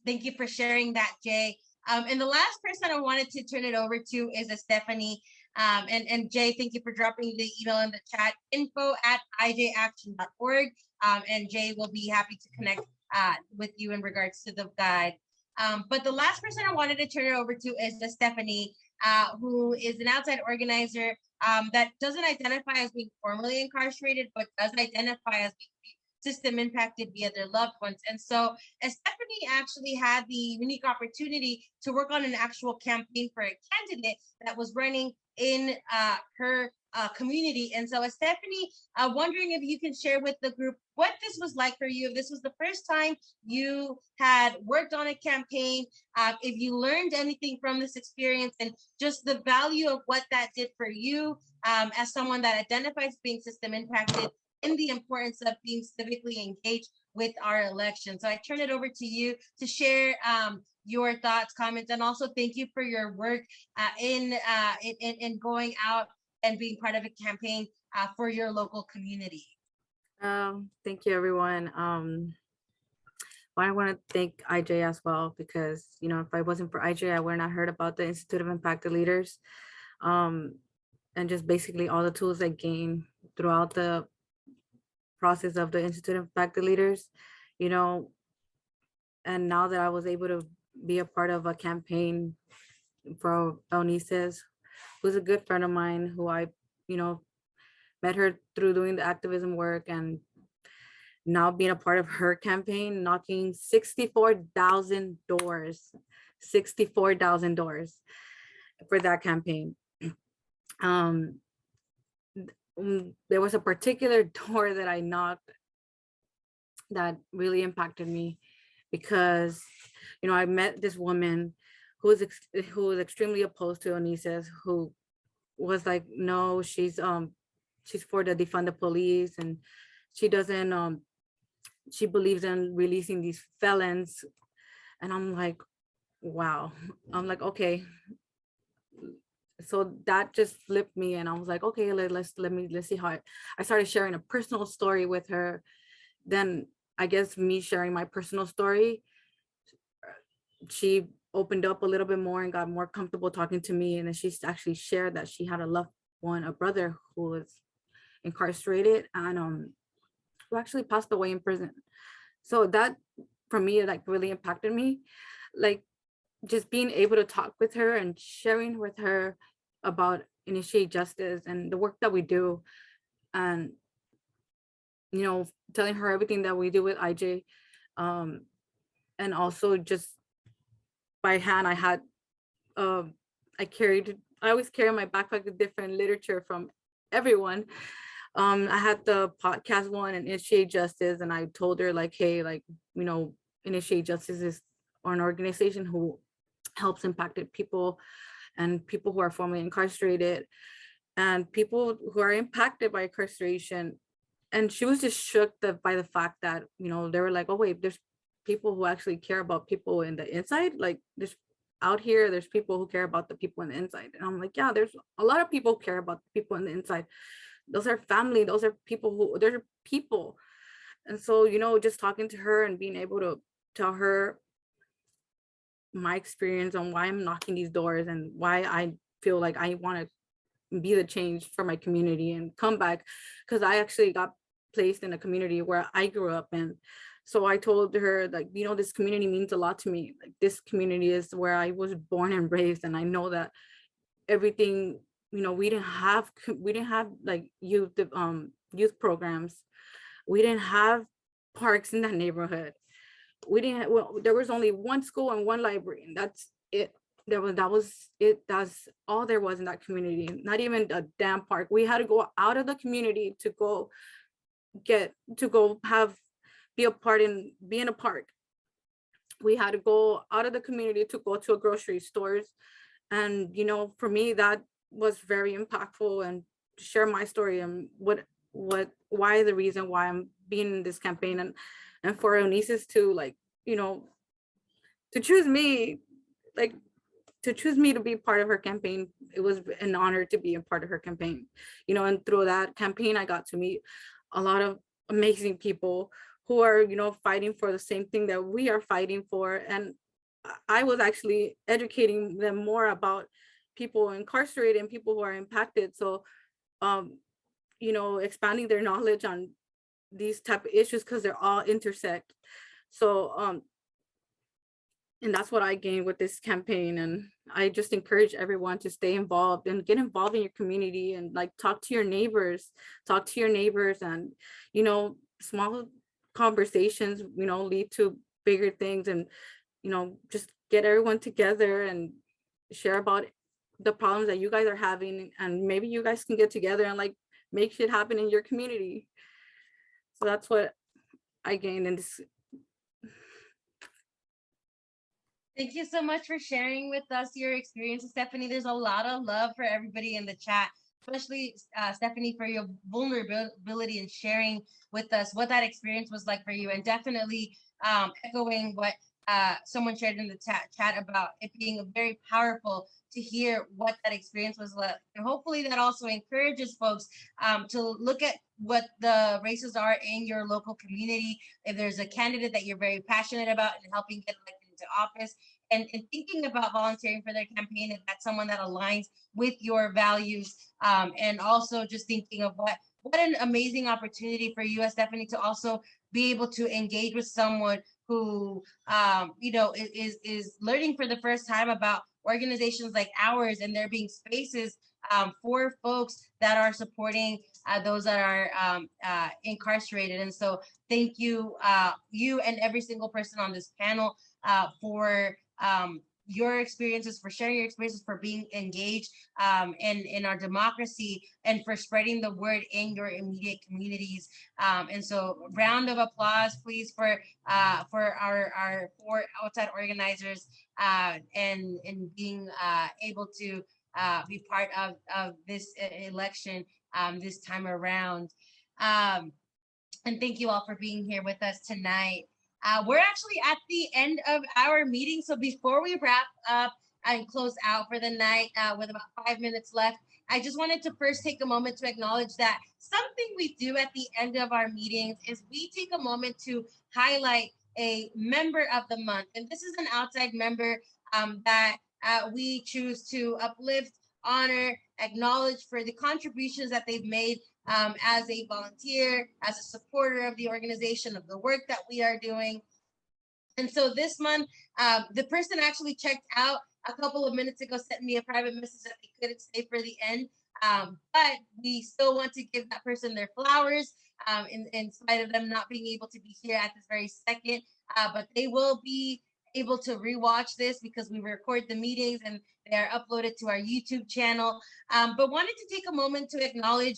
thank you for sharing that, Jay. And the last person I wanted to turn it over to is Stephanie. And Jay, thank you for dropping the email in the chat, info@ijaction.org. And Jay will be happy to connect with you in regards to the guide. But the last person I wanted to turn it over to is Stephanie, who is an outside organizer that doesn't identify as being formally incarcerated, but does identify as being system impacted via their loved ones. And so Stephanie actually had the unique opportunity to work on an actual campaign for a candidate that was running in her community. And so Stephanie, wondering if you can share with the group what this was like for you, if this was the first time you had worked on a campaign, if you learned anything from this experience, and just the value of what that did for you as someone that identifies being system impacted, and the importance of being civically engaged with our election. So I turn it over to you to share your thoughts, comments, and also thank you for your work in going out and being part of a campaign for your local community. Thank you, everyone. I want to thank IJ as well, because, if I wasn't for IJ, I would not heard about the Institute of Impacted Leaders, and just basically all the tools I gained throughout the process of the Institute of Impacted Leaders, and now that I was able to be a part of a campaign for Eunices, who's a good friend of mine, who I, met her through doing the activism work, and now being a part of her campaign, knocking 64,000 doors, 64,000 doors for that campaign. There was a particular door that I knocked that really impacted me, because, I met this woman who was extremely opposed to Eunices, who was like, no, she's for the defund the police, and she doesn't, she believes in releasing these felons. And I'm like, wow. I'm like, okay. So that just flipped me, and I was like, okay, let's see how I started sharing a personal story with her. Then I guess me sharing my personal story, she opened up a little bit more and got more comfortable talking to me. And then she actually shared that she had a loved one, a brother, who was incarcerated and who actually passed away in prison. So that, for me, like, really impacted me. Like, just being able to talk with her and sharing with her about Initiate Justice and the work that we do, and telling her everything that we do with IJ, and also just by hand, I had I always carry in my backpack with different literature from everyone. I had the podcast one and Initiate Justice, and I told her, like, hey, like, Initiate Justice is or an organization who helps impacted people and people who are formerly incarcerated and people who are impacted by incarceration. And she was just shook by the fact that, you know, they were like, oh wait, there's people who actually care about people in the inside. Like there's out here, there's people who care about the people in the inside. And I'm like, yeah, there's a lot of people who care about the people in the inside. Those are family, those are people who, they're people. And so, you know, just talking to her and being able to tell her my experience on why I'm knocking these doors and why I feel like I want to be the change for my community and come back, because I actually got placed in a community where I grew up in. So I told her, like, you know, this community means a lot to me. Like this community is where I was born and raised, and I know that everything, you know, we didn't have like youth programs. We didn't have parks in that neighborhood. We didn't, well, there was only one school and one library, and that's it. That was it. That's all there was in that community. Not even a damn park. We had to go out of the community to go be in a park. We had to go out of the community to go to a grocery stores. And, you know, for me, that was very impactful, and share my story and why the reason why I'm being in this campaign, and for Onisis to, like, you know, to choose me, like to choose me to be part of her campaign. It was an honor to be a part of her campaign, you know, and through that campaign, I got to meet a lot of amazing people who are, you know, fighting for the same thing that we are fighting for. And I was actually educating them more about people incarcerated and people who are impacted. So, you know, expanding their knowledge on these type of issues, because they're all intersect. So, and that's what I gained with this campaign. And I just encourage everyone to stay involved and get involved in your community, and like talk to your neighbors, and, you know, small conversations, you know, lead to bigger things. And, you know, just get everyone together and share about the problems that you guys are having, and maybe you guys can get together and like make shit happen in your community. So that's what I gained in this. Thank you so much for sharing with us your experiences, Stephanie. There's a lot of love for everybody in the chat, especially Stephanie, for your vulnerability and sharing with us what that experience was like for you, and definitely echoing what someone shared in the chat about it being very powerful to hear what that experience was like. And hopefully that also encourages folks to look at what the races are in your local community. If there's a candidate that you're very passionate about and helping get elected into office, and thinking about volunteering for their campaign, if that's someone that aligns with your values, and also just thinking of what an amazing opportunity for you as Stephanie to also be able to engage with someone who you know, is learning for the first time about organizations like ours, and there being spaces for folks that are supporting those that are incarcerated. And so thank you, you and every single person on this panel, for your experiences, for sharing your experiences, for being engaged in our democracy, and for spreading the word in your immediate communities. And so round of applause, please, for our 4 outside organizers and being able to be part of this election this time around. And thank you all for being here with us tonight. We're actually at the end of our meeting. So before we wrap up and close out for the night with about 5 minutes left, I just wanted to first take a moment to acknowledge that something we do at the end of our meetings is we take a moment to highlight a member of the month. And this is an outside member that we choose to uplift, honor, acknowledge for the contributions that they've made as a volunteer, as a supporter of the organization, of the work that we are doing. And so this month, the person actually checked out a couple of minutes ago, sent me a private message that they couldn't stay for the end. But we still want to give that person their flowers in spite of them not being able to be here at this very second. But they will be able to rewatch this because we record the meetings and they are uploaded to our YouTube channel. But wanted to take a moment to acknowledge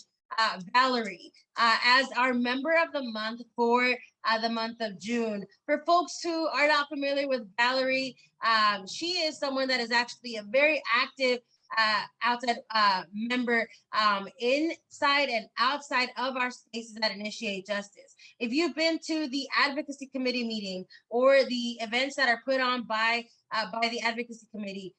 Valerie as our member of the month for the month of June. For folks who are not familiar with Valerie, she is someone that is actually a very active outside member inside and outside of our spaces that initiate justice. If you've been to the advocacy committee meeting or the events that are put on by the advocacy committee,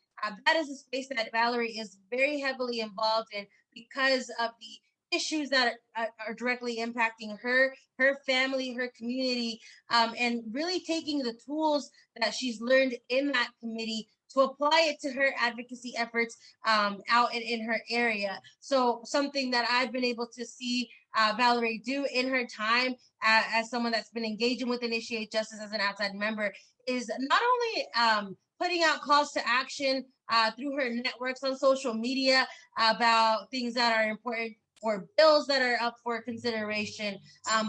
that is a space that Valerie is very heavily involved in because of the issues that are directly impacting her family, her community, and really taking the tools that she's learned in that committee to apply it to her advocacy efforts out in her area. So something that I've been able to see Valerie do in her time as someone that's been engaging with Initiate Justice as an outside member is not only putting out calls to action through her networks on social media about things that are important or bills that are up for consideration,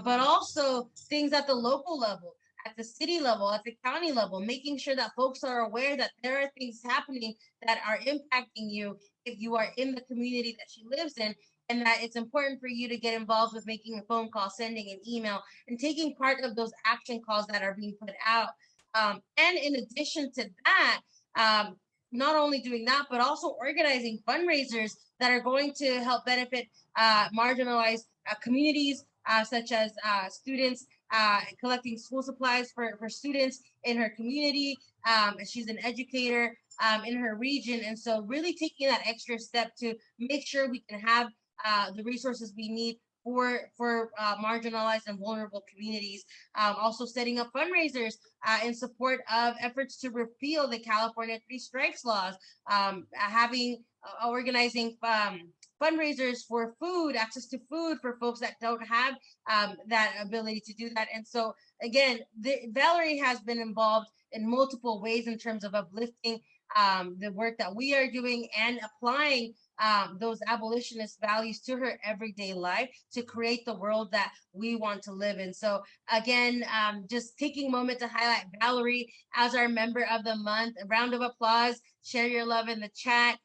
but also things at the local level, at the city level, at the county level, making sure that folks are aware that there are things happening that are impacting you if you are in the community that she lives in, and that it's important for you to get involved with making a phone call, sending an email, and taking part of those action calls that are being put out. And in addition to that, not only doing that, but also organizing fundraisers that are going to help benefit marginalized communities, such as students, collecting school supplies for students in her community. She's an educator in her region. And so really taking that extra step to make sure we can have the resources we need for marginalized and vulnerable communities. Also setting up fundraisers in support of efforts to repeal the California 3 strikes laws, organizing fundraisers for food, access to food for folks that don't have that ability to do that. And so again, Valerie has been involved in multiple ways in terms of uplifting the work that we are doing and applying those abolitionist values to her everyday life to create the world that we want to live in. So again, just taking a moment to highlight Valerie as our member of the month. A round of applause, share your love in the chat.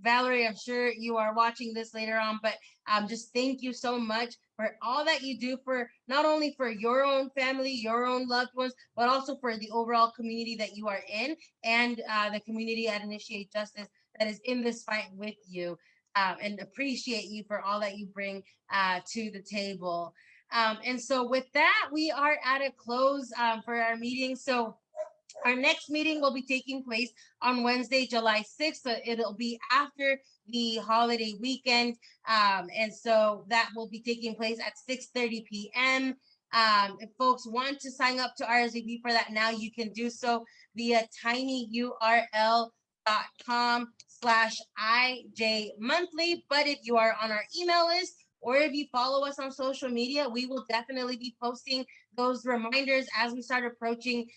Valerie, I'm sure you are watching this later on, but just thank you so much for all that you do for not only for your own family, your own loved ones, but also for the overall community that you are in and the community at Initiate Justice that is in this fight with you, and appreciate you for all that you bring to the table. And so with that, we are at a close for our meeting. So our next meeting will be taking place on Wednesday, July 6th. So it'll be after the holiday weekend. And so that will be taking place at 6:30 p.m. If folks want to sign up to RSVP for that now, you can do so via tinyurl.com/IJmonthly. But if you are on our email list, or if you follow us on social media, we will definitely be posting those reminders as we start approaching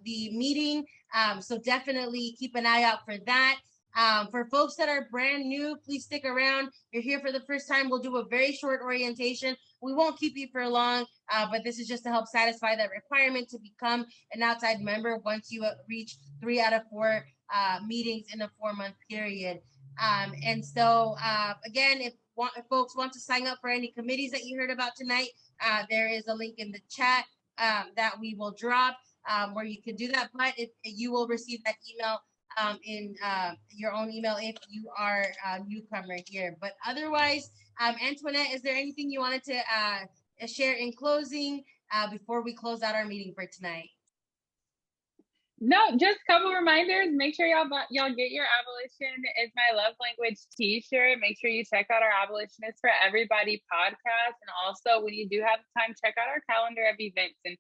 the meeting. So definitely keep an eye out for that. For folks that are brand new, please stick around. You're here for the first time. We'll do a very short orientation. We won't keep you for long, but this is just to help satisfy that requirement to become an outside member once you reach 3 out of 4 meetings in a 4-month period. And so again, if folks want to sign up for any committees that you heard about tonight, there is a link in the chat that we will drop where you can do that. But you will receive that email in your own email if you are a newcomer here. But otherwise, Antoinette, is there anything you wanted to share in closing before we close out our meeting for tonight? No, just a couple reminders. Make sure y'all get your Abolition is My Love Language t-shirt. Make sure you check out our Abolitionist for Everybody podcast. And also, when you do have time, check out our calendar of events and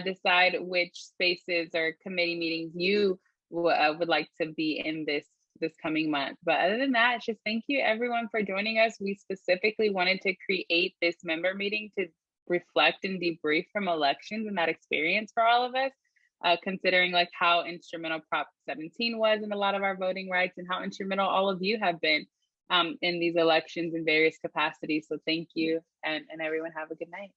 decide which spaces or committee meetings you would like to be in this coming month. But other than that, just thank you everyone for joining us. We specifically wanted to create this member meeting to reflect and debrief from elections and that experience for all of us. Considering like how instrumental Prop 17 was in a lot of our voting rights and how instrumental all of you have been in these elections in various capacities. So thank you, and everyone have a good night.